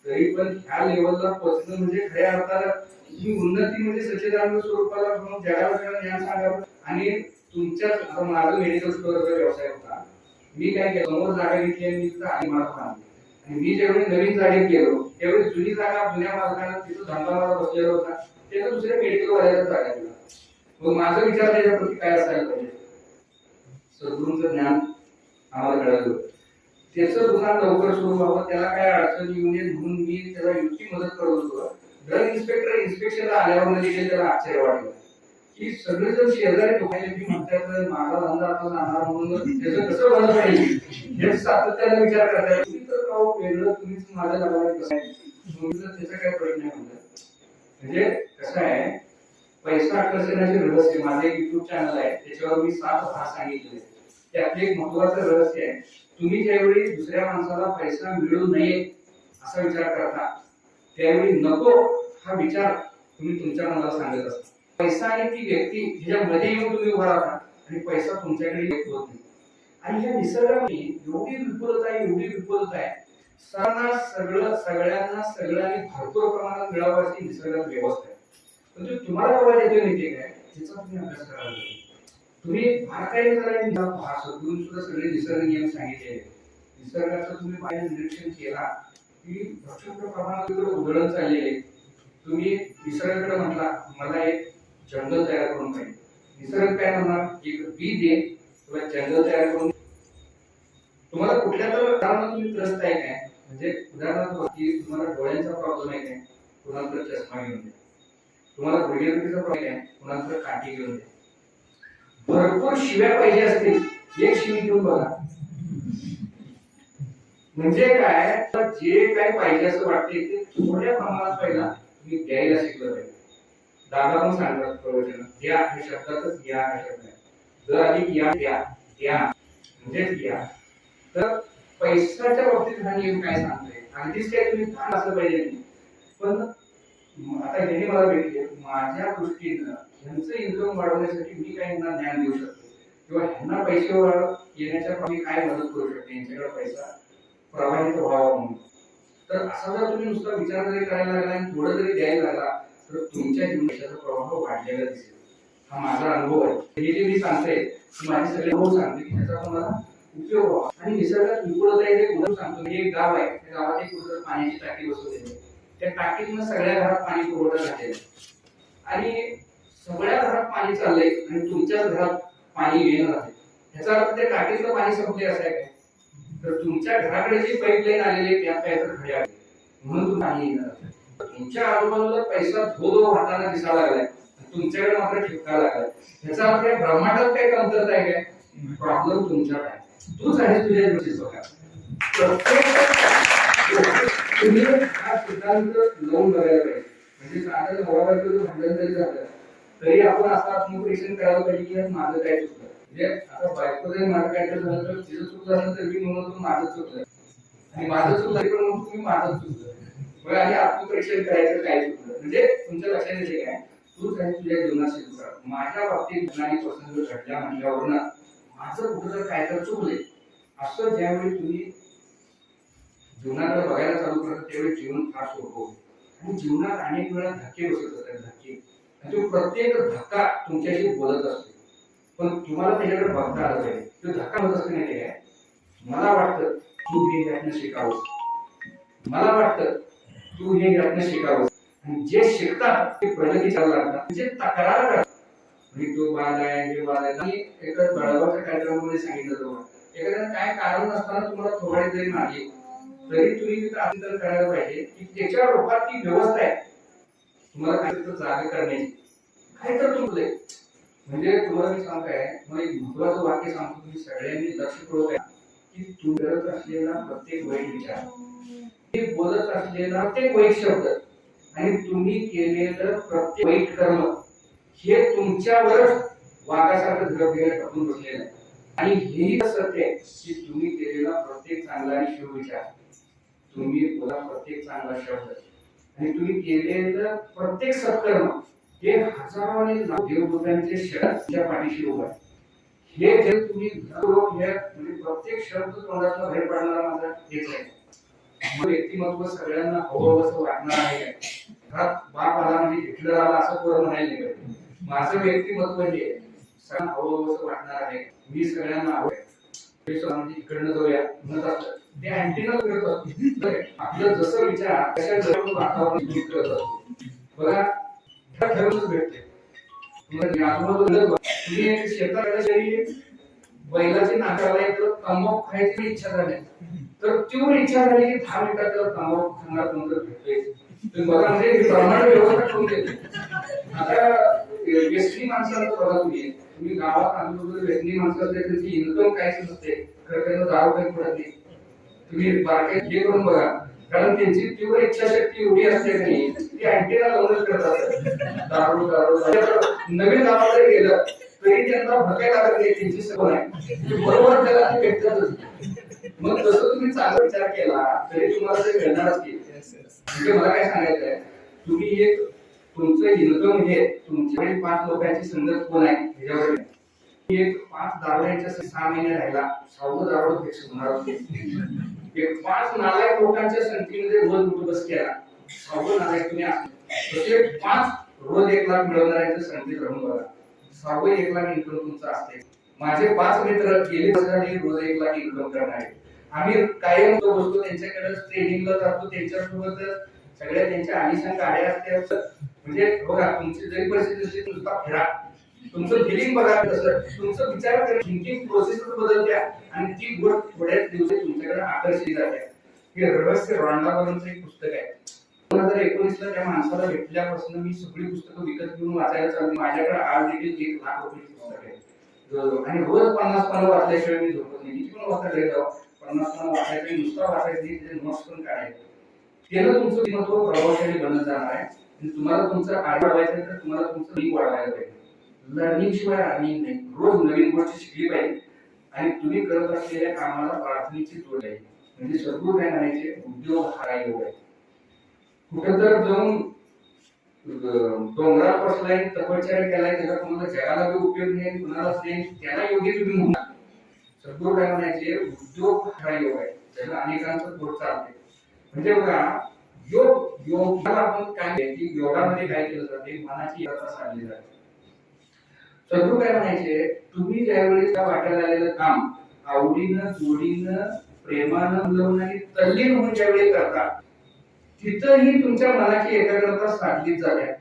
तरी पण ह्या लेवलला पोहोचणं म्हणजे खऱ्या अर्थानं ही उन्नती म्हणजे सच्चिदानंद स्वरूपाला जगाला सगळं ज्ञान सांगावं. आणि तुमच्याच माझं मेडिकल स्टोअरचा व्यवसाय होता. मी काय केलं समोर जागा घेतली आणि मी तिथं आणि मालक आणि मी ज्यावेळी नवीन जागेत गेलो त्यावेळी जुनी जागा जुन्या मालकानं तिथं धंदावाला बसलेला होता त्याला दुसऱ्या मेडिकल वाल्याला जागा दिला. मग माझा विचार त्याच्याप्रती काय असायला पाहिजे? सद्गुरूंचं ज्ञान आम्हाला कळलं त्याचं दुकान लवकर सुरू व्हावं त्याला काय अडचण येऊ नये म्हणून मी त्याला युक्ती मदत करत होतो. ड्रग इन्स्पेक्टर इन्स्पेक्शनला आल्यावर देखील त्याला आश्चर्य वाटलं की सगळेजण शेजारी लोकांनी म्हणतात माझा धंदा आता जाणार म्हणून त्याचं कसं भलं पाहिजे हे सातत्याने विचार करताय. तुम्ही तर राहू वेगळं तुम्हीच माझ्या लागायला कसं आहे त्याचा काय प्रश्न आहे म्हणतात. म्हणजे कसं आहे पैसा आकर्षणाचे रहस्य माझे युट्यूब चॅनल आहे त्याच्यावर मी 7 भाग सांगितले. त्यातले एक महत्वाचं रहस्य आहे तुम्ही ज्यावेळी दुसऱ्या माणसाला पैसा मिळू नये असा विचार करता त्यावेळी नको हा विचार तुम्ही तुमच्या मनाला सांगत असता. पैसा आणि ती व्यक्ती ह्याच्यामध्ये येऊन तुम्ही उभा राहता आणि पैसा तुमच्याकडे येत होत नाही. आणि ह्या निसर्गाची एवढी विपुलता आहे सगळ्यांना सगळ्यांनी भरपूर प्रमाणात मिळावं अशी निसर्गात व्यवस्था आहे. म्हणजे तुम्हाला बाबा येते माहिती काय त्याचा तुम्ही अभ्यास करायला पाहिजे. तुम्ही बारकाईने जरा सद्गुरूंनी सुद्धा सगळे निसर्ग नियम सांगितले. निसर्गाचं तुम्ही बाहेर निरीक्षण केला की प्रचंड प्रमाणात उधळण चाललेली आहे. तुम्ही निसर्गाकडे म्हटला मला एक जंगल तयार करून पाहिजे निसर्ग काय म्हणणार, एक बी दे किंवा जंगल तयार करून. तुम्हाला कुठल्या तर कारणाने तुम्ही त्रस्त आहे काय, म्हणजे उदाहरणार्थ की तुम्हाला डोळ्यांचा प्रॉब्लेम आहे काय, कुणाला तर चष्मा घेऊन द्या. तुम्हाला गुडघेदुखीचा प्रॉब्लेम आहे, कुणाला तर काठी घेऊन द्या. भरपूर शिव्या पाहिजे असतील, एक शिवी घेऊन बघा. म्हणजे काय, जे काय पाहिजे असं वाटते ते थोड्या प्रमाणात पहिला तुम्ही द्यायला शिकलं पाहिजे. दादा पण सांगतात प्रवचन, द्या हे शब्दातच या हा शब्द आहे. जर आधी या द्या द्या म्हणजेच द्या. तर पैशाच्या बाबतीत हा नियम काय सांगतोय, अगदीच काय तुम्ही भान असलं पाहिजे नाही. पण आता ह्याने मला भेटले, माझ्या दृष्टीनं ह्यांचं इन्कम वाढवण्यासाठी मी काय यांना ज्ञान देऊ शकतो किंवा ह्यांना पैसे येण्याच्या मी काय मदत करू शकते, यांच्याकडे पैसा प्रवाहित व्हावा म्हणून. तर असा जर तुम्ही नुसता विचार जरी करायला लागला आणि थोडं जरी द्यायला लागला तर तुमच्या जीवनाचा प्रवाह वाढलेला दिसेल. हा माझा अनुभव आहे. हे जे मी सांगते माझे सगळे अनुभव सांगते की त्याचा तुम्हाला उपयोग व्हावा. आणि निसर्गात विपुलता आहे, जे उदाहरण सांगतो. एक गाव आहे, त्या गावात एक कुठं पाण्याची टाकी बसवलेली आहे. त्या टाकीतनं सगळ्या घरात पाणी पुरवठा झालेला आहे आणि सगळ्या घरात पाणी चाललंय आणि तुमच्याच घरात पाणी येणं झालंय. ह्याचा अर्थ त्या टाकीतलं पाणी संपले असं आहे काय, तर तुमच्या घराकडे जी पाईपलाईन आलेली आहे त्यात काय तर खडे आले म्हणून तुम्ही पाणी येणार. तुमच्या आजूबाजूला पैसा धो वाहताना दिसायला लागलाय, तुमच्याकडे मात्र ठिपका लागलाय. ह्याचा अर्थ या ब्रह्मांडात काय कमतरता आहे काय, प्रॉब्लेम तुमच्याकडे आहे. तूच आहे तुझ्या जीवनाची. तुम्ही हा सिद्धांत लावून बघायला पाहिजे. म्हणजे साधारण भावाबाईचं भांडण जरी झालं तरी आपण असं आत्मपरीक्षण करायला पाहिजे की माझं काय चुकलं. म्हणजे आता बायको जरी माझं काय झालं तर तिचं चुकलं असेल तर मी म्हणून माझं चुकलं आणि माझं चुकलं पण मग तुम्ही माझं चुकलं. मग आधी आत्मपरीक्षण करायचं काय चुकलं. म्हणजे तुमच्या लक्षात येते काय, तूच आहे तुझ्या जीवनात शिकवणार. माझ्या बाबतीत घटनांनी प्रसंग घडल्या म्हटल्यावर ना माझं कुठं तर काय तर चुकलंय असं ज्यावेळी तुम्ही जीवनाकडे बघायला चालू करतात त्यावेळी जीवन फार सोपं होतं. आणि जीवनात अनेक वेळा धक्के बसत असतात, धक्के. आणि तो प्रत्येक धक्का तुमच्याशी बोलत असतो, पण तुम्हाला त्याच्याकडे बघता आलं पाहिजे. तो धक्का होत असतो नाही काय, मला वाटतं तू हे यातनं शिकावं, मला वाटतं तू हे यातनं शिकावं. आणि जे शिकतात ते प्रगती चालू लागतात, म्हणजे तक्रार करतात. म्हणजे तो बाद आहे, हे बाद आहे. आणि एका बळावाच्या कार्यक्रमामध्ये सांगितलं जातं, एखाद्या काय कारण नसताना तुम्हाला थोडी जरी मागे तरी तुम्ही तिथं आंदोलन करायला पाहिजे की त्याच्या रूपात ती व्यवस्था आहे तुम्हाला काय तर जागा करण्याची. काय तर चुकलंय म्हणजे तुम्हाला मी सांगताय, मला एक महत्वाचं वाक्य सांगतो, तुम्ही सगळ्यांनी लक्ष ठेवू द्या की तू करत असलेला प्रत्येक वाईट विचार, ते बोलत असलेला प्रत्येक वाईट शब्द आणि तुम्ही केलेलं प्रत्येक वाईट कर्म हे तुमच्यावरच वाघासारखं धडकलेलं टाकून बसलेलं आहे. आणि हेही सत्य आहे की तुम्ही केलेला प्रत्येक चांगला आणि शुभ विचार, तुम्ही बोला प्रत्येक चांगला शब्द आणि तुम्ही केलेलं प्रत्येक सत्कर्म हे हजारो आणि देवदूतांचे शरण तुमच्या पाठीशी उभं आहे. हे जे तुम्ही म्हणजे प्रत्येक शब्द तोंडातून बाहेर पडणारा माझा हेच आहे. व्यक्तिमत्व सगळ्यांना हवं असं वाटणार आहे. घरात बाप आला म्हणजे हिटलर आला असं पोरं म्हणायला नाही पाहिजे. माझं व्यक्तिमत्व हे सगळ्यांना हवं असं वाटणार आहे, मी सगळ्यांना आवडेल. म्हणजे इकडनं जाऊया म्हणत असतं ते अँटीना करत असतो. आपलं जसं विचार तशा वातावरण करत असतो. बघा ठरवूनच भेटते. तुम्ही एक शेतात जरी बैलाची नाकाला तर तंबाखू खायची इच्छा झाली तर तीव्र इच्छा झाली की 10 मिनिटात त्याला तंबाखू खाणार कोणतं भेटतोय. तुम्ही बघा म्हणजे प्रमाण व्यवस्था करून देते. आता व्यसनी माणसाला बघा तुम्ही गावात आजूबाजूला व्यसनी माणसं असते त्यांची इन्कम काहीच नसते, खरं त्यांना दारू काही पडत नाही. तुम्ही बारकाईत हे करून बघा, कारण त्यांची तीव्र इच्छाशक्ती एवढी असते नाही ती अँटीना लावूनच करतात. दारू दारू नवीन गावात जरी गेलं तरी त्यांना भकाय लागत नाही, त्यांची सवय आहे बरोबर त्याला ते भेटतातच. मग जसं तुम्ही चांगला विचार केला तरी तुम्हाला ते मिळणारच की. म्हणजे मला काय सांगायचं आहे, तुम्ही एक तुमचं इन्कम हे तुमच्याकडे 5 लोकांची संगत कोण आहे ह्याच्यावर एक 5 दारुड्यांच्या 6 महिने राहिला 6 दारुड फिक्स होणार. एक 5 नालायक लोकांच्या संख्येमध्ये रोज उठ बस केला 6 नालायक तुम्ही असले 5 रोज 1 लाख मिळवणाऱ्यांच्या संख्येत राहून बघा 1 लाख इन्कम तुमचं असते. माझे 5 मित्र गेले वर्षाने रोज 1 लाख इन्कम करणारे. आम्ही कायम तो बसतो त्यांच्याकडे ट्रेनिंगला जातो, त्यांच्यासोबत सगळ्या त्यांच्या आलिशान गाड्या असतात. म्हणजे बघा तुमची जरी परिस्थिती नुसता फिरा तुमचं फिलिंग बघा कसं, तुमचं विचार थिंकिंग प्रोसेस बदलत्या आणि ती गोष्ट थोड्याच दिवसात तुमच्याकडे आकर्षित जाते. हे रहस्य रॉन्डापर्यंत एक पुस्तक आहे. 2019 ला त्या माणसाला भेटल्यापासून मी सगळी पुस्तकं विकत घेऊन वाचायला चालू. माझ्याकडे आज देखील 1,00,000 रुपयाची पुस्तक आहे आणि रोज 50 पानं वाचल्याशिवाय मी झोपत नाही. किती पण वाचायला जाऊ 50 पानं वाचायचं, नुसता वाचायचं नाही, त्याचे नोट्स पण काढायचे. त्यानं तुमचं महत्व प्रभावशाली बनत जाणार आहे आणि तुम्हाला तुमचं आयुष्य वाढवायचं तर तुम्हाला तुमचं लिंक वाढवायला पाहिजे. लर्निंग शिवाय अर्निंग नाही. रोज नवीन गोष्टी शिकली पाहिजे आणि तुम्ही करत असलेल्या कामाला प्रार्थनेची जोड आहे. म्हणजे सद्गुरू काय म्हणायचे, उद्योग हा योग आहे. कुठं तर जाऊन डोंगरावर बसलाय, तपश्चर्या केलाय, त्याचा तुम्हाला जगाला बी उपयोग नाही, कुणालाच नाही, त्याला योगी तुम्ही म्हणा. सद्गुरू काय म्हणायचे, उद्योग हा योग आहे, त्याला अनेकांचं पोट चालते. म्हणजे बघा, योगाला आपण काय की योगामध्ये काय केलं जाते, मनाची यात्रा सांगली जाते. सद्गुरू काय म्हणायचे, तुम्ही ज्यावेळी त्या वाट्याला आलेलं काम आवडीनं, जोडीनं, प्रेमानं लावून आणि तल्लीन होऊन ज्यावेळी करता, तिथंही तुमच्या मनाची एकाग्रता साधली जाते.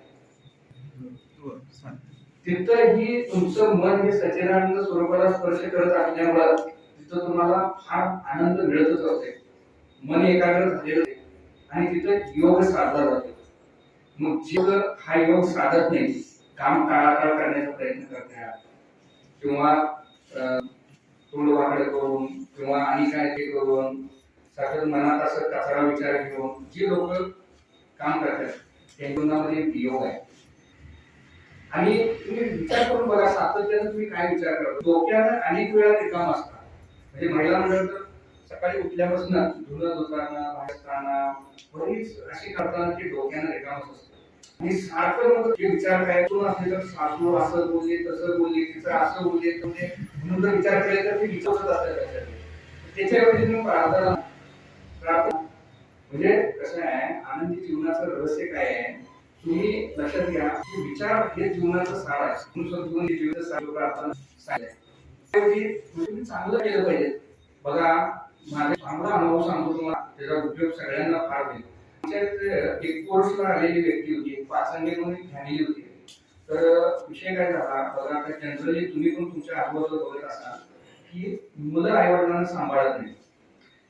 तिथंही तुमचं मन हे सच्चिदानंद स्वरूपाला स्पर्श करत असल्यामुळे तिथं तुम्हाला फार आनंद मिळतच असते. मन एकाग्र झालेलं आणि तिथं योग साधला जातो. मग जे हा योग साधत नाही, काम टाळाटाळ करण्याचा प्रयत्न करतात किंवा तोंड वाकडं करून किंवा आणि काय ते करून सतत मनात असं कचरा विचार घेऊन जे लोक काम करतात त्यांच्यामध्ये योग आहे. आणि तुम्ही विचार करून बघा, सातत्याने तुम्ही काय विचार करता. डोक्यानं अनेक वेळा रिकाम असतात. म्हणजे महिला मंडळ तर सकाळी उठल्यापासून धुणं धुताना, भाजताना बरीच अशी करताना ते डोक्यानं रिकामच असतं. आणि सारखं मग ते विचार काय करून असले तर सासू असं बोलले, तसं बोलले, तिचं असं बोलले, म्हणून जर विचार केले तर ते विचारच असतात. त्याच्याऐवजी तुम्ही प्रार्थना म्हणजे कसं आहे, आनंदी जीवनाचं रहस्य काय आहे, तुम्ही लक्षात घ्या की विचार हे जीवनाचं सार आहे. म्हणून जीवनाचं सार प्रार्थना सांगितलं. तुम्ही चांगलं केलं पाहिजे. बघा, माझा चांगला अनुभव सांगतो तुम्हाला, त्याचा उपयोग सगळ्यांना फार होईल. आमच्यात एक कोर्सला आलेली व्यक्ती होती, एक पाचंगे म्हणून एक फॅमिली होती. तर विषय काय झाला बघा, आता जनरली तुम्ही पण तुमच्या आजूबाजूला बघत असाल की मुलं आई वडिलांना सांभाळत नाही.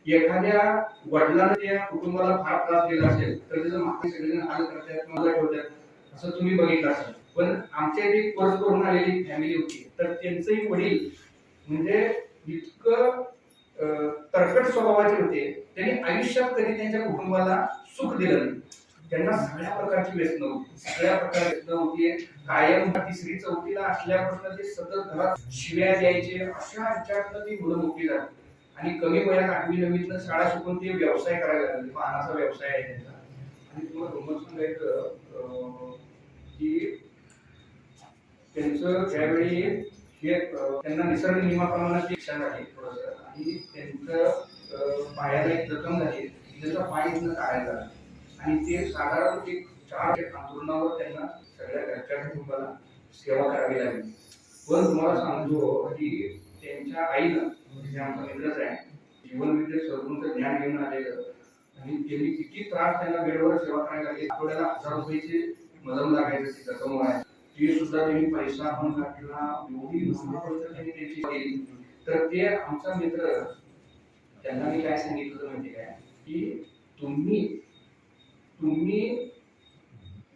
एखाद्या वडिलांना त्या कुटुंबाला फार त्रास दिला असेल तर त्याचं मागे सगळेजण हाल करतात, मला ठेवतात, असं तुम्ही बघितलं असेल. पण आमच्या इथे कोर्स करून आलेली फॅमिली होती, तर त्यांचंही वडील म्हणजे इतकं तरकट स्वभावाचे होते, त्यांनी आयुष्यात कधी त्यांच्या कुटुंबाला सुख दिलं नाही. त्यांना सगळ्या प्रकारची व्यसनं होती, सगळ्या प्रकारची व्यसनं होती. कायम 3री 4थीला असल्यापासून ते सतत घरात शिव्या द्यायचे, अशा ह्याच्यातनं ती मुलं मोठी झाली. आणि कमी वयात 8वी 9वीतनं शाळा शिकून ते व्यवसाय करायला लागले. पानाचा व्यवसाय आहे त्यांचा. आणि तुम्हाला गंमत सांगायचं की त्यांचं त्यावेळी हे त्यांना निसर्ग नियमाप्रमाणे शिक्षण झाली थोडंसं, आणि त्यांचं पायाला एक जखम झाली, त्याचा पाय इथनं काढायला झाला आणि ते साधारण एक 4 अंतरुणावर त्यांना सगळ्या घरच्या कुटुंबाला सेवा करावी लागली. पण तुम्हाला सांगतो की त्यांच्या आईनं, म्हणजे आमचा मित्रच आहे, जीवनविद्या सद्गुरूंचं ज्ञान घेऊन आलेलं, आणि त्यांनी किती त्रास त्यांना बेडवर सेवा करायला लागली. आठवड्याला 1000 रुपयाची मदत लागायची जखम व्हायची. ती सुद्धा त्यांनी पैसा पण काढला, एवढी त्यांनी त्याची केली. तर ते आमचा मित्र, त्यांना मी काय सांगितलं माहिती काय, की तुम्ही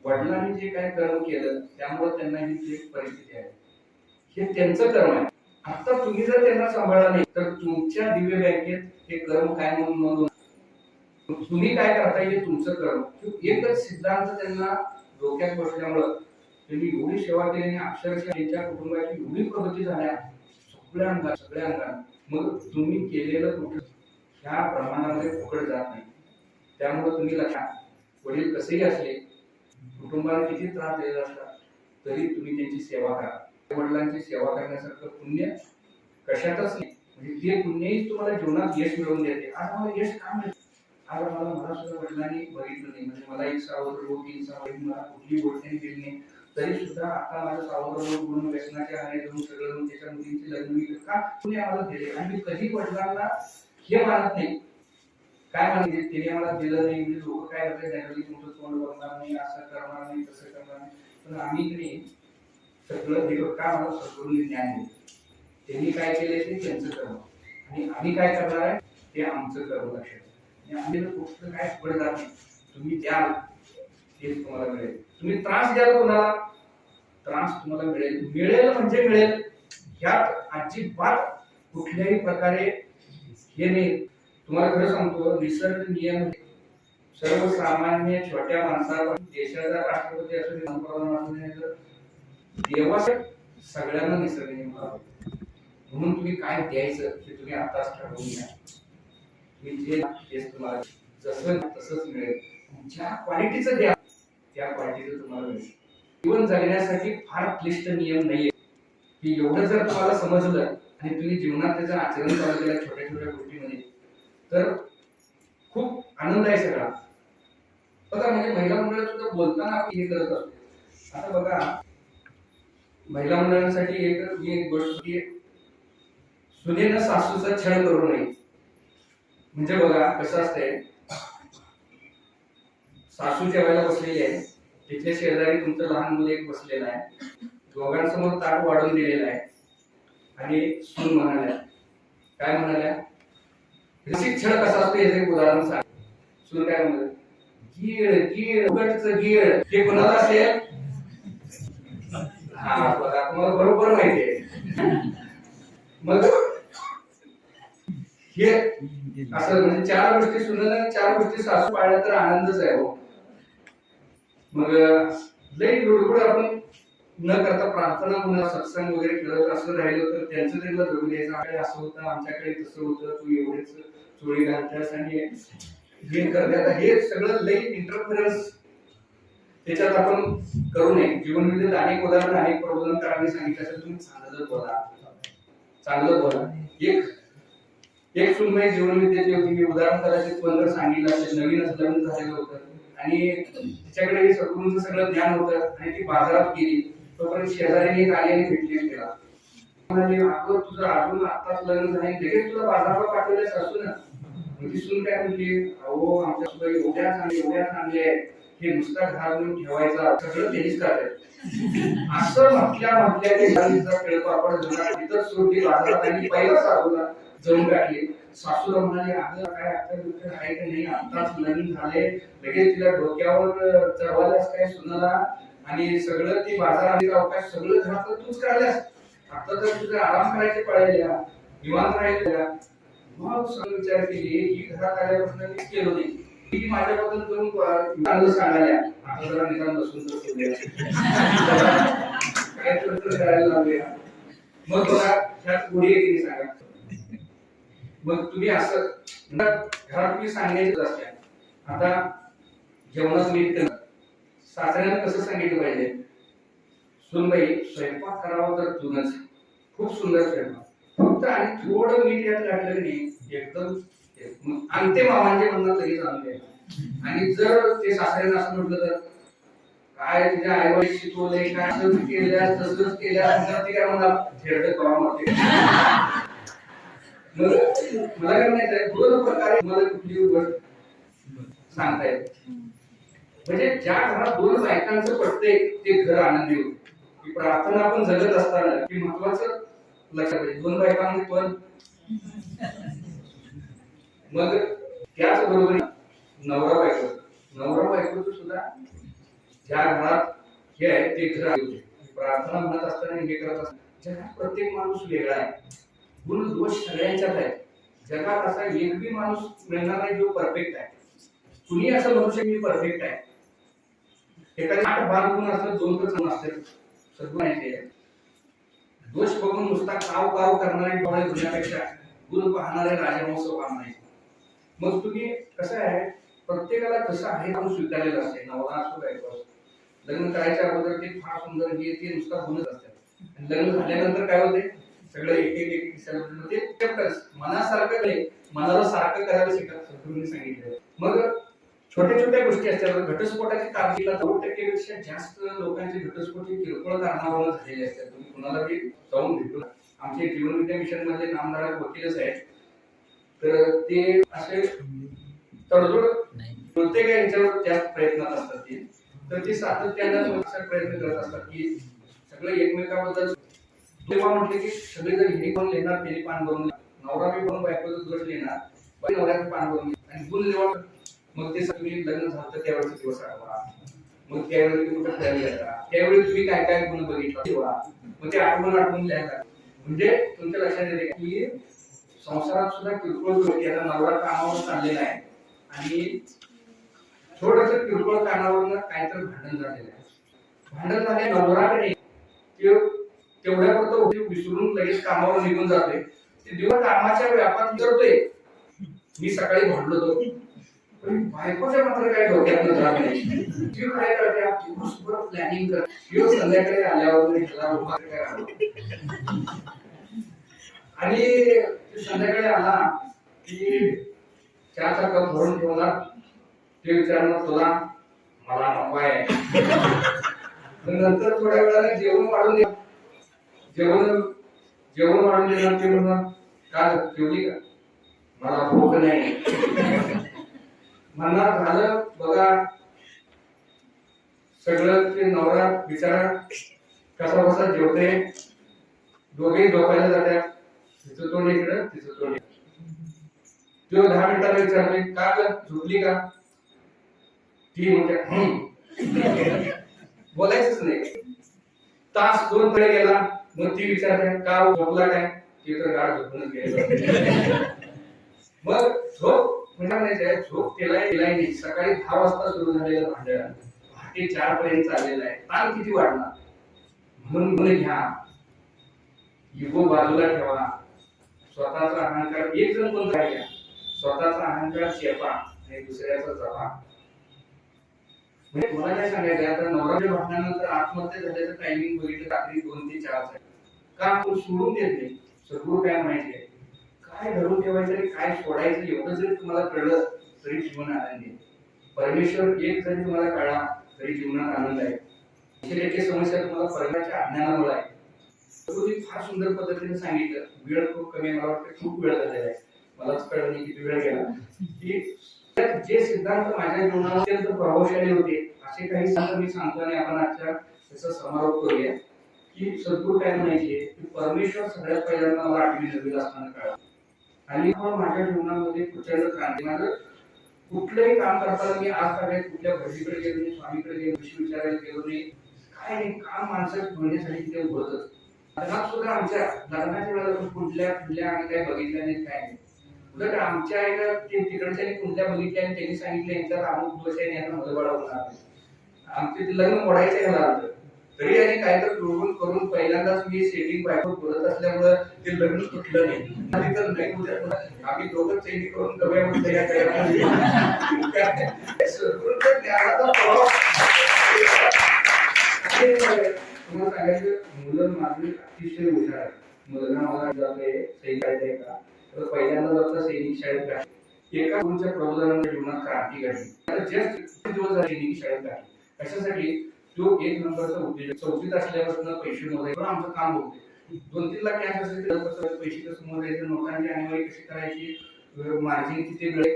वडिलांनी जे काय कर्म केलं त्यामुळे त्यांना ही परिस्थिती आहे, हे त्यांचं कर्म आहे. आता तुम्ही जर त्यांना सांभाळला नाही तर तुमच्या दिव्य बँकेत हे कर्म काय म्हणून नोंदवून तुम्ही काय करता हे तुमचं कर्म. एकच सिद्धांत त्यांना डोक्यात बसल्यामुळं त्यांनी एवढी सेवा केली आणि अक्षरशः त्यांच्या कुटुंबाची एवढी प्रगती झाल्या सगळ्या अंगात. मग तुम्ही केलेलं कुठं ह्या प्रमाणामध्ये फुकट जात नाही. त्यामुळे तुम्ही लक्षात, वडील कसेही असले, कुटुंबाला किती त्रास दिलेला असला तरी तुम्ही त्यांची सेवा करा. वडिलांची सेवा करण्यासारखं पुण्य कशातच नाही. म्हणजे ते पुण्यही तुम्हाला जीवनात यश मिळवून देते. आज मला यश का मिळतं, आज मला सुद्धा वडिलांनी बघितलं नाही. म्हणजे मला एक सावत्र रोग, 3 सावत्र, मला कुठली गोष्ट त्यांनी दिली नाही, तरी सुद्धा आता माझं सावत्र रोग म्हणून व्यसनाच्या आहे जाऊन सगळं त्याच्या मुलींची लग्न का तुम्ही आम्हाला दिले. आणि मी कधी वडिलांना हे मानत नाही, काय मानते त्याने मला दिलं नाही. म्हणजे लोक काय करतात, जनरली तुमचं तोंड बघणार नाही, असं करणार नाही, तसं करणार नाही. पण आम्ही तरी सगळं हे का मला सगळं ज्ञान दिलं. त्यांनी काय केले ते त्यांचं कर्म आणि आम्ही काय करणार आहे ते आमचं कर्म लक्षात. आणि आम्ही कुठलं काय पुढे जात नाही. तुम्ही द्याल तेच तुम्हाला मिळेल. तुम्ही त्रास द्याल कोणाला त्रास तुम्हाला मिळेल. मिळेल म्हणजे मिळेल. ह्यात अजिबात कुठल्याही प्रकारे हे नाही. तुम्हाला खरं सांगतो निसर्ग नियम सर्वसामान्य छोट्या माणसापासून देशाचा राष्ट्रपती असू दे पंतप्रधान असू दे देवा सगळ्यांना निसर्ग नियम लावतो. म्हणून तुम्ही काय द्यायचं ते तुम्ही आताच ठरवून घ्या. तुम्ही जे तेच तुम्हाला जसं तसंच मिळेल. ज्या क्वालिटीचं द्या त्या क्वालिटीचं तुम्हाला मिळेल. जीवन जगण्यासाठी फार क्लिष्ट नियम नाहीये की एवढं जर तुम्हाला समजलं आणि तुम्ही जीवनात त्याचं आचरण चालू केलं छोट्या छोट्या गोष्टीमध्ये तर खूप आनंद आहे सगळा. बघा म्हणजे महिला मंडळात सुद्धा बोलताना आपण हे करत असतो. आता बघा महिला मंडळांसाठी एक गोष्ट की सुनेनं सासूचा छळ करू नये. म्हणजे बघा कसं असतंय सासू जेवायला बसलेली आहे तिथे शेजारी तुमचं लहान मुलं एक बसलेलं आहे. दोघांसमोर ताट वाढून दिलेलं आहे आणि सून म्हणाल्या काय म्हणाल्या छळ कसा असतो याचं एक उदाहरण सांग. सून काय म्हणाले गीळ गीळ उगटचं गीळ हे कोणाला असेल. हा बघा तुम्हाला बरोबर माहिती आहे. मग हे असं म्हणजे चार गोष्टी सुनेला चार गोष्टी सासू पाळल्या तर आनंदच आहे हो. मग लई लुडबुड आपण न करता प्रार्थना म्हणून सत्संग वगैरे करत असं राहिलं तर त्यांचं त्यांना जगू द्यायचं. आपल्याकडे असं होतं आमच्याकडे तसं होतं तू एवढेच चोळी घालतेस आणि हे करते. हे सगळं लई इंटरफरन्स त्याच्यात आपण करू नये. जीवनविद्येत अनेक उदाहरण अनेक प्रबोधन करायला सांगितलं तुम्ही चांगलं बोला चांगलं बोला. एक सुनबाई जीवनविद्येची होती. मी उदाहरण करायचे तुम्हाला सांगितलं असेल. नवीनच लग्न झालेलं होतं आणि तिच्याकडे सद्गुरूंचं सगळं ज्ञान होतं आणि ती बाजारात गेली. तोपर्यंत शेजारीने एक आली आणि भेटली तिला. म्हणाली अगं तुझं अजून आताच लग्न झालं लगेच तुला बाजारात पाठवलंय सासू ना. ती सून काय म्हणली अहो आमच्या सुद्धा एवढ्या चांगले हे नुसता घरात नेऊन ठेवायचा सगळं तेच करतात असं म्हटल्या खेळतो आपण तिथं सोडली बाजारात आणि पहिला सासूला जाऊन टाकली. सासूला म्हणाली अगं काय आता आहे की नाही आताच लग्न झाले लगेच तिला डोक्यावर चढवायलाच काय सुनाला आणि सगळं ती बाजारात अवकाश सगळं घरात तूच काढल्यास. आता तर तुझं आराम करायचे पळायला निवांत राहिलेला. मग सगळं विचार केली ही घरात आल्यापासून मी केलो नाही. ती माझ्याबद्दल करून चांगलं सांगायला आता जरा निदान बसून तर काय करायला लागले. मग बघा ह्यात पुढे येते सांगा. मग तुम्ही असं घरात तुम्ही सांगायचं असते. आता जेवणात मीठ सासऱ्यानं कसं सांगितलं पाहिजे सुनबाई स्वयंपाक करावा तर तूनच खूप सुंदर स्वयंपाक फक्त आणि थोडं मीठ यात घातलं नाही एकदम अंते मामांचे म्हणणं लगेच आणले. आणि जर ते सासऱ्यानं असं म्हटलं तर काय तुझ्या आईवडील शिकवलंय काय असं केल्या तसंच केल्या ते काय मला थेरड कवा मारते. मग मला काय म्हणायचंय दोन प्रकारे मला कुठली गोष्ट सांगता येते. म्हणजे ज्या घरात दोन बायकांचं पडते ते घर आनंदी होते. की प्रार्थना आपण जगत असताना की महत्वाचं लक्षात पाहिजे दोन बायकांमध्ये पण. मग त्याच बरोबर नवरा बायको सुद्धा ज्या घरात हे आहे ते घर होते. प्रार्थना म्हणत असताना हे करत असताना जगात प्रत्येक माणूस वेगळा आहे. गुण दोष सगळ्यांच्यात आहे. जगात असा एक बी माणूस मिळणार नाही जो परफेक्ट आहे. कुणी असं म्हणू शकत मी परफेक्ट आहे. एखादी 8 बाल गुण असतात 2 तर गुण असतात. सद्गुण आहे. दोष बघून नुसता काव करणारे डोळे धुण्यापेक्षा गुण पाहणारे राजमहोत्सव पाहणारे. मग तुम्ही कसं आहे प्रत्येकाला कसं आहे आपण स्वीकारलेलं असते. नवरा असो बायको असो लग्न करायच्या अगोदर ते फार सुंदर हे ते नुसता गुणच असतात. आणि लग्न झाल्यानंतर काय होते सगळं एक ते मनासारखं नाही मनाला सारखं करायला शिकत सद्गुरूंनी सांगितलं. मग छोट्या छोट्या गोष्टी असतात. घटस्फोटाची काळजीला 9% पेक्षा जास्त लोकांचे घटस्फोट किरकोळ कारणावरून झालेले असतात. तुम्ही कुणाला बी जाऊन भेटू. आमचे जीवनविद्या मिशन मध्ये नामदार वकीलच आहेत. तर ते असे तडजोड प्रत्येक यांच्यावर जास्त प्रयत्नात असतात. ते तर ते सातत्यानं प्रयत्न करत असतात की सगळे एकमेकाबद्दल तेव्हा म्हटले की सगळे जर हे कोण लिहिणार त्याने पान भरून नवरा बी पण बायकोचं दोष लिहिणार बाई नवऱ्याचं पान भरून आणि गुण लिहा मग ते सगळी लग्न झालं त्यावेळेस दिवस आठवा मग त्यावेळी तुम्ही कुठं फिरायला गेला त्यावेळी तुम्ही काय काय गुण बघितला तेव्हा मग ते आठवून लिहायला म्हणजे तुमच्या लक्षात येते की संसारात सुद्धा किरकोळ गोष्टी आता नवरा कामावर चाललेला आहे आणि थोडस किरकोळ कारणावरून काहीतरी भांडण झालेलं आहे भांडण झाले नवराकडे तेवढ्यापुरतं विसरून लगेच कामावर निघून जातोय ते दिवस कामाच्या व्यापात करतोय मी सकाळी भांडलो होतो पण बायकोच्या मात्र काय डोक्यात जात नाही ती काय करते दिवसभर प्लॅनिंग कर दिवस संध्याकाळी आल्यावर ह्याला उभा काय आणि संध्याकाळी आला की चहाचा कप भरून ठेवला ते विचारणार तुला मला नको आहे नंतर थोड्या वेळाने जेवण वाढून जेवण वाढून देणार ते म्हणणार का जेवली का मला भूक नाही म्हणणार झालं बघा सगळं ते नवरा बिचारा कसा बसा जेवते दोघेही झोपायला जातात तिचं तोंड इकडं तिचं तोंड तो 10 मिनिटाला विचारते का झोपली का ती म्हणते बोलायचंच नाही तास 2 कडे गेला मग ती विचारते का झोपला काय ती तर गाड झोपूनच गेली मग झोप म्हणजे झोप केलाय नाही सकाळी 10 वाजता सुरू झालेलं भांडण पहाटे 4 पर्यंत चाललेलं आहे ताण किती वाढणार म्हणून गुण घ्या इगो बाजूला ठेवा स्वतःचा अहंकार एक जण पण घ्या स्वतःचा अहंकार चेपा आणि दुसऱ्याचा जपा म्हणजे मला काय सांगायचं आता नवराच्या भांडणानंतर आत्महत्या झाल्याचं टायमिंग बघितलं रात्री 2 ते 4 का आपण सोडून देत नाही सगळं काय माहितीये काय धरून ठेवायचं आणि काय सोडायचं एवढं जरी तुम्हाला कळलं तरी जीवन आनंदी परमेश्वर एक जरी तुम्हाला कळला तरी जीवनात आनंद आहे एक समस्या तुम्हाला परमेश्वराच्या अज्ञानामुळे आहे तुम्ही फार सुंदर पद्धतीने सांगितलं वेळ खूप कमी मला वाटतं खूप वेळ झालेला आहे मलाच कळलं नाही किती वेळ गेला की जे सिद्धांत माझ्या जीवनात अत्यंत प्रभावशाली होते असे काही सिद्धांत मी सांगतो आणि आपण आजच्या त्याचा समारोप करूया की सद्गुरू काय म्हणायचे की परमेश्वर सगळ्यात पहिल्यांदा मला 8वी 9वी असताना कळला आणि माझ्या जीवनामध्ये प्रचंड क्रांती माझं कुठलंही काम करताना मी आज काय कुठल्या भटजीकडे गेलो नाही स्वामीकडे गेलो विषय विचारायला गेलो नाही काय नाही काम माणसं होण्यासाठी तिथे होतच लग्नात सुद्धा आमच्या लग्नाच्या वेळेला कुठल्या आम्ही काय बघितल्या नाही काय नाही उलट आमच्या आईला तिकडच्या कुठल्या बघितल्या आणि त्यांनी सांगितलं यांचा अमुक दोष आहे यांना मलबाडा होणार आमचे ते लग्न मोडायचं आहे मला तरी आणि काय तर करून पहिल्यांदाच मी सेटिंग बायको बोलत असल्यामुळे ते लग्न तुटलं नाही तर नाही आम्ही दोघं सेटिंग करून गव्यामध्ये तयार तुम्हाला सांगायचं मुलं माझी अतिशय हुशार आहे मुलगा मला जातोय सैनिक आहे का तर पहिल्यांदा जाता सैनिक शाळेत आहे एका गुरुच्या प्रबोधनाने जीवनात क्रांती घडली जस्ट दिवस झाले सैनिक शाळेत आहे कशासाठी तो 1 नंबरचा उद्योजक 4वीत असल्यापासून पैसे मोजायचे आमचं काम बघते 2-3 लाख कॅश असेल तर पैसे कसं मोजायचे नोटांची आणीबाणी कशी करायची मार्जिन किती वेळ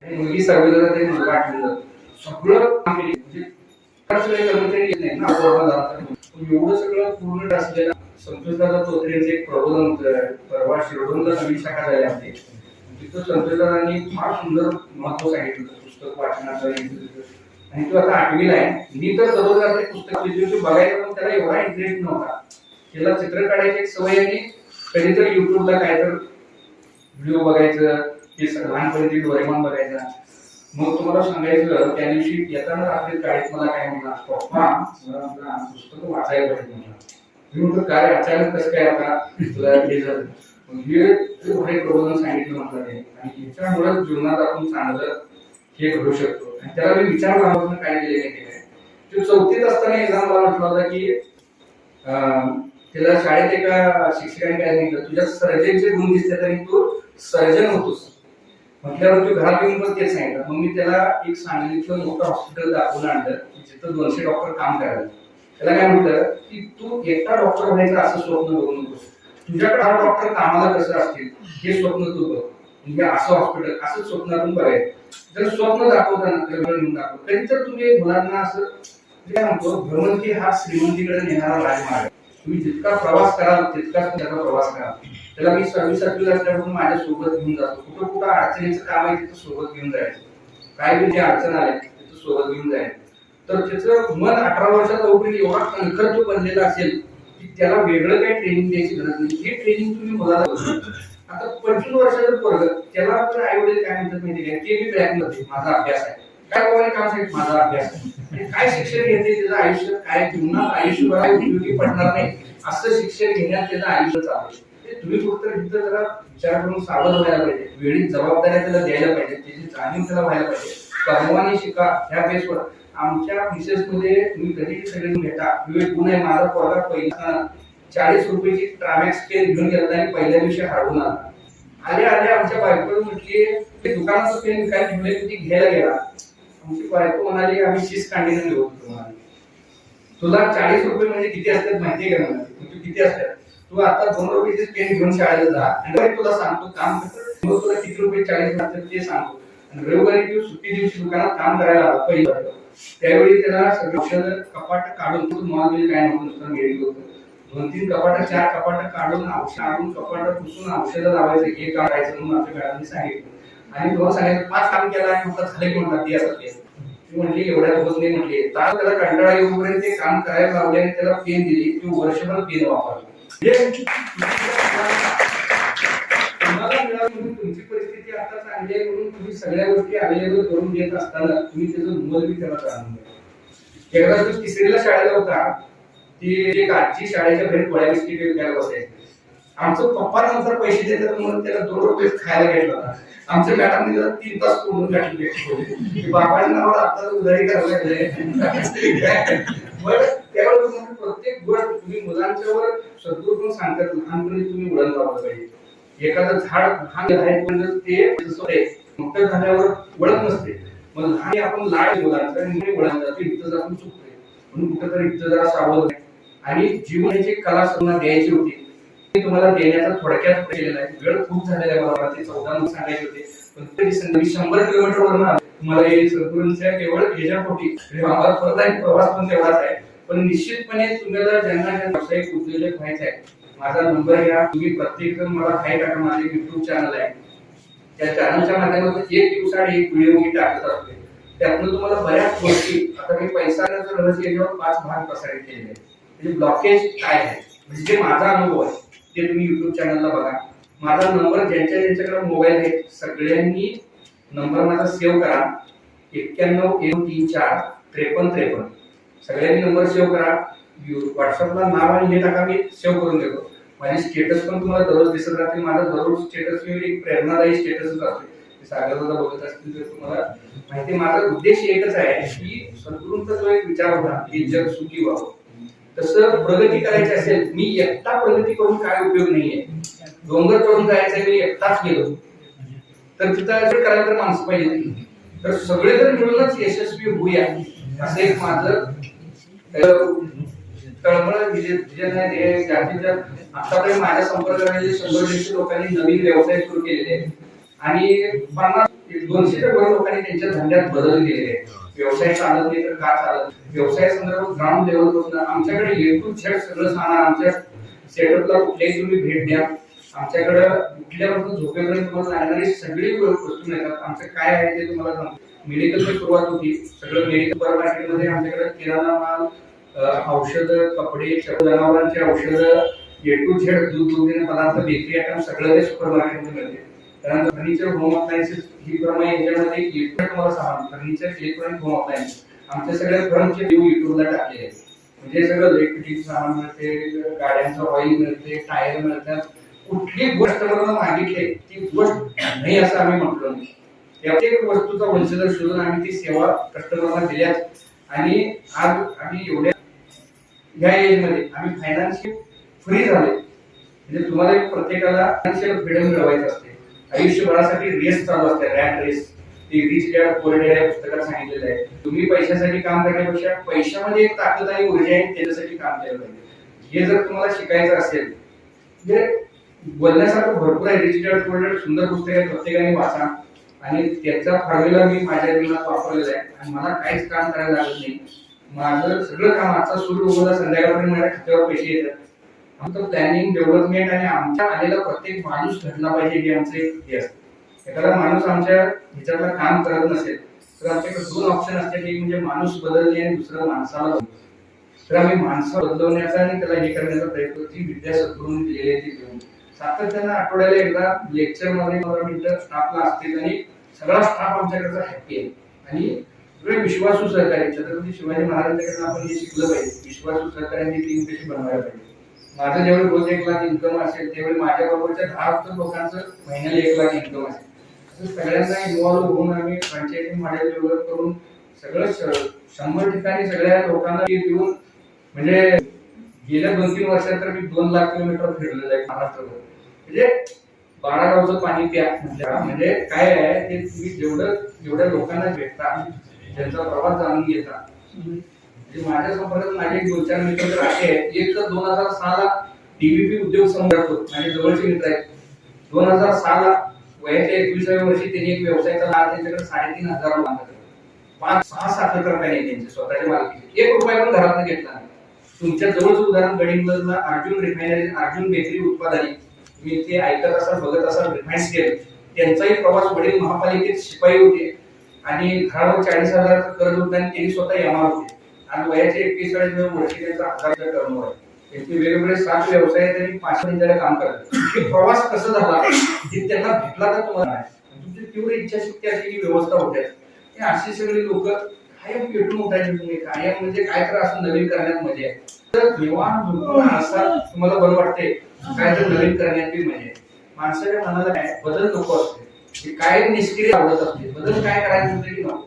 मुलगी सर्वेला ते मुलगा आठवलं सगळं काम केलं. म्हणजे सगळे कर्मचारी येत नाही ना एवढं सगळं पूर्ण असलेलं संतोषदादा तोत्रेंचे एक प्रबोधन होतं. परवा शिरोडोनला नवीन शाखा झाली आपली. तिथं संतोषदादांनी फार सुंदर महत्व सांगितलं पुस्तक वाचनाचं. आणि तो आता 8वीला आहे. मी तर दररोज रात्री पुस्तक बघायला पण त्याला एवढा इंटरेस्ट नव्हता. त्याला चित्र काढायची एक सवय आणि कधीतरी युट्यूबला काय तर व्हिडिओ बघायचं. ते लहानपणी डोरेमॉन बघायचा. मग तुम्हाला सांगायचं त्या दिवशी येताना रात्री शाळेत मला काय म्हणला, पप्पा मला पुस्तक वाचायला पाहिजे म्हणला. मी म्हटलं काय अचानक कसं काय आता तुला हे झालं. हे प्रबोधन सांगितलं म्हटलं ते. आणि याच्यामुळे जीवनात आपण चांगलं हे घडू शकतो. आणि त्याला मी विचार लावून काय केले नाही केलं. तो 4थीत असताना एकदा मला म्हटलं होता की त्याला शाळेत एका शिक्षकाने काय सांगितलं, तुझ्या सर्जनचे गुण दिसले तरी तू सर्जन होतोस म्हटल्यावर तू घरात येऊन पण तेच सांगितलं. मग मी त्याला एक सांगलीतलं मोठं हॉस्पिटल दाखवून आणलं जिथं 200 डॉक्टर काम करायला. त्याला काय म्हटलं की तू एकटा डॉक्टर व्हायचं असं स्वप्न बघू नकोस. तुझ्याकडे 8 डॉक्टर कामाला कसं असतील हे स्वप्न तू बघ. म्हणजे असं हॉस्पिटल असं स्वप्नातून बघायचं. जर स्वप्न दाखवताना घेऊन दाखव. कधी तर तुम्ही मुलांना असं काय म्हणतो भ्रमंती हा श्रीमंतीकडे नेणारा राजमार्ग आहे. तुम्ही जितका प्रवास कराल तितकाच त्याचा प्रवास कराल. त्याला मी 6वी-7वीला असल्यापासून माझ्या सोबत घेऊन जातो. कुठं अडचणीचं काम आहे तिथं सोबत घेऊन जायचं. काय जे अडचण आले तिथं सोबत घेऊन जायचं. तर त्याचं मन 18 वर्षाचा होईल एवढा कणखर तो बनलेला असेल की त्याला वेगळं काही ट्रेनिंग द्यायची गरज नाही. हे ट्रेनिंग तुम्ही मुलाला आता 25 वर्षाचं पोरग त्याला तर आई वडील काय म्हणतात माहिती काय, ते मी प्रयत्न करते माझा अभ्यास आहे. काय बाबाने काम सांगितलं माझा अभ्यास आहे. काय शिक्षण घेते त्याचं आयुष्य काय जीवनात आयुष्यभर उपयोगी पडणार नाही असं शिक्षण घेण्यात त्याचं आयुष्य चालू. तुम्ही फक्त तिथं जरा विचार करून सावध व्हायला पाहिजे. वेळी जबाबदाऱ्या त्याला द्यायला पाहिजे. त्याची जाणीव त्याला व्हायला पाहिजे. कर्मवानी शिका ह्या बेसवर. आमच्या मिसेस मध्ये तुम्ही कधी सगळे घेता विवेक गुण आहे. माझा पोरगा पहिला 40 रुपयाची ट्रामॅक्स पेन घेऊन गेला आणि पहिल्या दिवशी हरवून आला. आल्या आमच्या बायकोला म्हटली ते दुकानाचं पेन काय घेऊन ती घ्यायला गेला. आमची बायको म्हणाली आम्ही 30 कांडीने घेऊ तुम्हाला. तुला 40 रुपये म्हणजे किती असतात माहितीये का मला तू किती असतात. तू आता 2 रुपयाचे पेन घेऊन शाळेला जा आणि तुला सांगतो काम मग तुला किती रुपये 40 लागतात ते सांगतो. आणि रविवारी तू सुट्टी दिवशी दुकानात काम करायला आला पहिलं. त्यावेळी त्याला सगळं औषध कपाट काढून मॉल बिल काय नव्हतं नुसतं गेलेलं होतं. 2-3 कपाट 4 कपाट काढून औषध आणून कपाट पुसून औषधं लावायचं हे करायचं म्हणून आमच्या मॅडमने सांगितलं. आणि तुम्हाला सांगायचं 5 काम केला आणि म्हटलं झाले की म्हणतात ते असं ते ती म्हटली एवढ्या होत नाही म्हटली. तर त्याला कंटाळा येऊपर्यंत ते काम करायला लावले आणि त्याला पेन दिली. ती वर्षभर पेन वापरली. तुम्हाला मिळालं म्हणून तुमची परिस्थिती आता चांगली आहे म्हणून तुम्ही सगळ्या गोष्टी अवेलेबल करून देत असताना तुम्ही त्याचं मोल बी त्याला जाणून घ्या. एकदा तो 3रीला शाळेला होता. ती एक आजी शाळेच्या बाहेर गोळ्या बिस्किट घ्यायला बसायची. आमचं पप्पा नंतर पैसे देतात म्हणून त्याला 2 रुपये खायला घ्यायला होता. आमच्या मॅडमने त्याला 3 तास कोणून टाकले. बाबांना आता उधारी करायला लागले. त्यावेळेस प्रत्येक गोष्ट तुम्ही मुलांच्यावर सद्गुण सांगतात. लहानपणी तुम्ही उडण लावलं पाहिजे. एखादं झाड लहान आहे पण ते मोठं झाल्यावर वळत नसते. मग लहान आपण लाड मुलांचा वळण जाते इथं आपण चुकतोय म्हणून कुठेतरी इथं जरा सावध आणि जीवनाची कला सर्वांना द्यायची होती. तुम्हाला देण्याचा थोडक्यात केलेला आहे. वेळ खूप झालेला आहे. मला ते 14 सांगायचे होते पण तरी 100 किलोमीटर वरून तुम्हाला हे सद्गुरूंच्या केवळ ह्याच्यापोटी आम्हाला परत प्रवास पण तेवढाच आहे. पण निश्चितपणे तुम्हाला ज्यांना व्यावसायिक उद्योजक व्हायचं आहे माझा नंबर घ्या. तुम्ही प्रत्येक जण मला हाय टाका. माझे युट्यूब चॅनल आहे. त्या चॅनलच्या माध्यमातून 1 दिवसाआड 1 व्हिडिओ मी टाकत असते. त्यातून तुम्हाला बऱ्याच गोष्टी आता मी पैशाचं रहस्य याच्यावर 5 भाग प्रसारित केलेले आहेत. म्हणजे ब्लॉकेज काय आहे म्हणजे जे माझा अनुभव आहे ते तुम्ही युट्यूब चॅनलला बघा. माझा नंबर ज्यांच्याकडे मोबाईल आहे सगळ्यांनी नंबर माझा सेव्ह करा. 91-134 5353 सगळ्यांनी नंबर सेव्ह करा. व्हॉट्सअपला नाव आणि हे टाका. मी सेव्ह करून देतो. माझे स्टेटस पण तुम्हाला दररोज दिसत राहतील. माझा दररोज स्टेटस एक प्रेरणादायी स्टेटसच असते. सागरदादा बघत असतील तर तुम्हाला माहिती. माझा उद्देश एकच आहे की सद्गुरूंचा जो एक विचार होता की जग सुखी व्हावं तसं प्रगती करायची असेल मी एकटा प्रगती करून काय उपयोग नाहीये. डोंगर चढून जायचंय मी एकटाच गेलो तर तिथं करायला तर माणसं पाहिजे. तर सगळेजण मिळूनच यशस्वी होऊया असं एक माझं तळमळ विजन आहे. जास्तीत जास्त आतापर्यंत माझ्या संपर्कात 100-150 लोकांनी नवीन व्यवसाय सुरू केलेले आहेत. आणि 200च्या वर लोकांनी त्यांच्या धंद्यात बदल केलेले आहेत. व्यवसाय चालत नाही तर का चालत, व्यवसाय संदर्भात ग्राउंड लेवल पासून आमच्याकडे A to Z सगळं सांगा. आमच्या सेटअपला कुठल्याही तुम्ही भेट द्या, आमच्याकडे कुठल्यापासून झोपेपर्यंत तुम्हाला लागणारी सगळी वस्तू मिळतात. आमचं काय आहे ते तुम्हाला सांगतो. मेडिकलची सुरुवात होती, सगळं मेडिकल सुपर मार्केटमध्ये आमच्याकडे किराणा माल, औषधं, कपडे, जनावरांची औषधं, A to Z दूध दुग्धजन्य पदार्थ, बेकरी आयटम सगळं ते सुपर मार्केटमध्ये मिळते. त्यानंतर फर्निचर, होम अप्लायन्सेस ही प्रमाणे याच्यामध्ये तुम्हाला सांगा फर्निचर, इलेक्ट्रॉनिक, होम अप्लायन्स आमच्या सगळ्या फर्मचे व्ह्यू युट्यूबला टाकले आहेत. म्हणजे सगळं इलेक्ट्रिक सामान मिळते, गाड्यांचं ऑइल मिळते, टायर मिळतात. कुठली गोष्ट कस्टमरला मागितली ती गोष्ट नाही असं आम्ही म्हटलं नाही. प्रत्येक वस्तूचा होलसेलर शोधून आम्ही ती सेवा कस्टमरला दिल्या. आणि आज आम्ही एवढ्या या एज मध्ये आम्ही फायनान्शियल फ्री झाले. म्हणजे तुम्हाला एक प्रत्येकाला फायनान्शियल फ्रीडम मिळवायचं असते. आयुष्यभरासाठी रेस चालू असते, रॅट रेस. ती रिच डॅड पुअर डॅड या पुस्तकात सांगितलेलं आहे. तुम्ही पैशासाठी काम करण्यापेक्षा पैशामध्ये एक ताकद आणि ऊर्जा आहे त्याच्यासाठी काम केलं पाहिजे. हे जर तुम्हाला शिकायचं असेल, म्हणजे बोलण्यासारखं भरपूर आहे. रिच डॅड पुअर डॅड सुंदर पुस्तक आहे, प्रत्येकाने वाचा. आणि त्याचा फॉर्म्युला मी माझ्या जीवनात वापरलेला आहे आणि मला काहीच काम करायला लागत नाही. माझं सगळं काम आजचा सूर्य उगवला संध्याकाळपर्यंत माझ्या खात्यावर पैसे येतात. आमचं प्लॅनिंग, डेव्हलपमेंट आणि आमच्या आलेला प्रत्येक माणूस घडला पाहिजे हे आमचे हे असतं. एखादा माणूस आमच्या ह्याच्यातला काम करत नसेल तर आमच्याकडे 2 ऑप्शन असतात. एक म्हणजे माणूस बदलणे आणि दुसरं माणसाला बदलणे. तर आम्ही माणसं बदलवण्याचा आणि त्याला हे करण्याचा प्रयत्न ती विद्या सद्गुरूंनी दिलेली आहे ती घेऊन सातत्यानं आठवड्याला एकदा लेक्चर मध्ये 15 मिनिटं स्टाफला असते आणि सगळा स्टाफ आमच्याकडचा हॅपी आहे. आणि सगळे विश्वासू सहकारी, छत्रपती शिवाजी महाराजांच्याकडनं आपण हे शिकलं पाहिजे. विश्वासू सहकार्यांची टीम कशी बनवायला पाहिजे. माझं ज्यावेळी रोज 1 लाख इन्कम असेल त्यावेळी माझ्या बरोबरच्या 10 लोकांचं महिन्याला 1 लाख इन्कम असेल. असं सगळ्यांना इन्व्हॉल्व होऊन आम्ही फ्रँचायझी मॉडेल डेव्हलप करून सगळं 100 ठिकाणी सगळ्या लोकांना देऊन, म्हणजे गेल्या 2-3 वर्षात तर मी 2 लाख किलोमीटर फिरलेलं आहे महाराष्ट्रात. म्हणजे 12 गावचं पाणी प्या म्हणजे काय आहे ते तुम्ही जेवढ्या लोकांना भेटता, त्यांचा प्रवास जाणून घेता. म्हणजे माझ्या संपर्कात माझे 2-4 मित्र तर असे आहेत. एक तर 2006 ला डीबीपी उद्योग समूह माझे जवळचे मित्र आहेत. 2006 ला वयाच्या 21व्या वर्षी त्यांनी एक व्यवसाय चालला. त्यांच्याकडे 3,500 लोकांकडे 5-6 साखर कारखाने त्यांचे स्वतःच्या मालकीचे. 1 रुपया पण घरातून घेतला नाही. तुमच्या जवळचं उदाहरण गडिंग्लजला अर्जुन रिफायनरी, अर्जुन बेकरी उत्पादने, तुम्ही ते ऐकत असाल, बघत असाल, रिफाईन स्टेल. त्यांचाही प्रवास, वडील महापालिकेत शिपाई होते आणि घरावर 40,000चं कर्ज होतं आणि त्यांनी स्वतः एमआर होते. आणि वयाचे 41व्या वर्षी त्यांचा 1000 टर्नओव्हर आहे. त्यांचे वेगवेगळे 7 व्यवसाय आहेत आणि 5 मिनिटाला काम करतात. हे प्रवास कसा झाला हे त्यांना भेटला तर तुम्हाला तुमची तीव्र इच्छाशक्ती अशी ही व्यवस्था होते. हे अशी सगळी लोक कायम पेटून उठायचे. तुम्ही कायम म्हणजे काय तर असं नवीन करण्यात मजा आहे. तर निवांत झोपून असा तुम्हाला बरं वाटते, काय तर नवीन करण्यात बी मजा आहे. माणसाच्या मनाला काय बदल नको असते, काय निष्क्रिय आवडत असते. बदल काय करायचं होते की नको,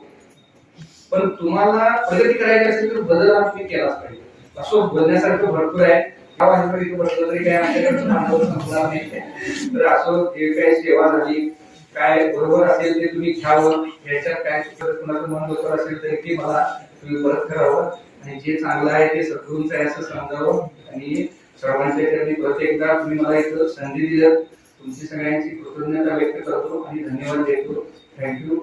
पण तुम्हाला प्रगती करायची असेल तर बदल हा तुम्ही केलाच पाहिजे. असं बोलण्यासारखं भरपूर आहे. बसलं तरी काय आमच्याकडे संपणार नाही. तर असं जे काही सेवा झाली, काय बरोबर असेल ते तुम्ही घ्यावं. याच्यात काय कुणाचं मन बरोबर असेल तर ते मला तुम्ही परत करावं आणि जे चांगलं आहे ते सद्गुरूंचं आहे असं समजावं. आणि सर्वांच्या चरणी परत एकदा तुम्ही मला इथं संधी दिली, तुमची सगळ्यांची कृतज्ञता व्यक्त करतो आणि धन्यवाद देतो. थँक्यू.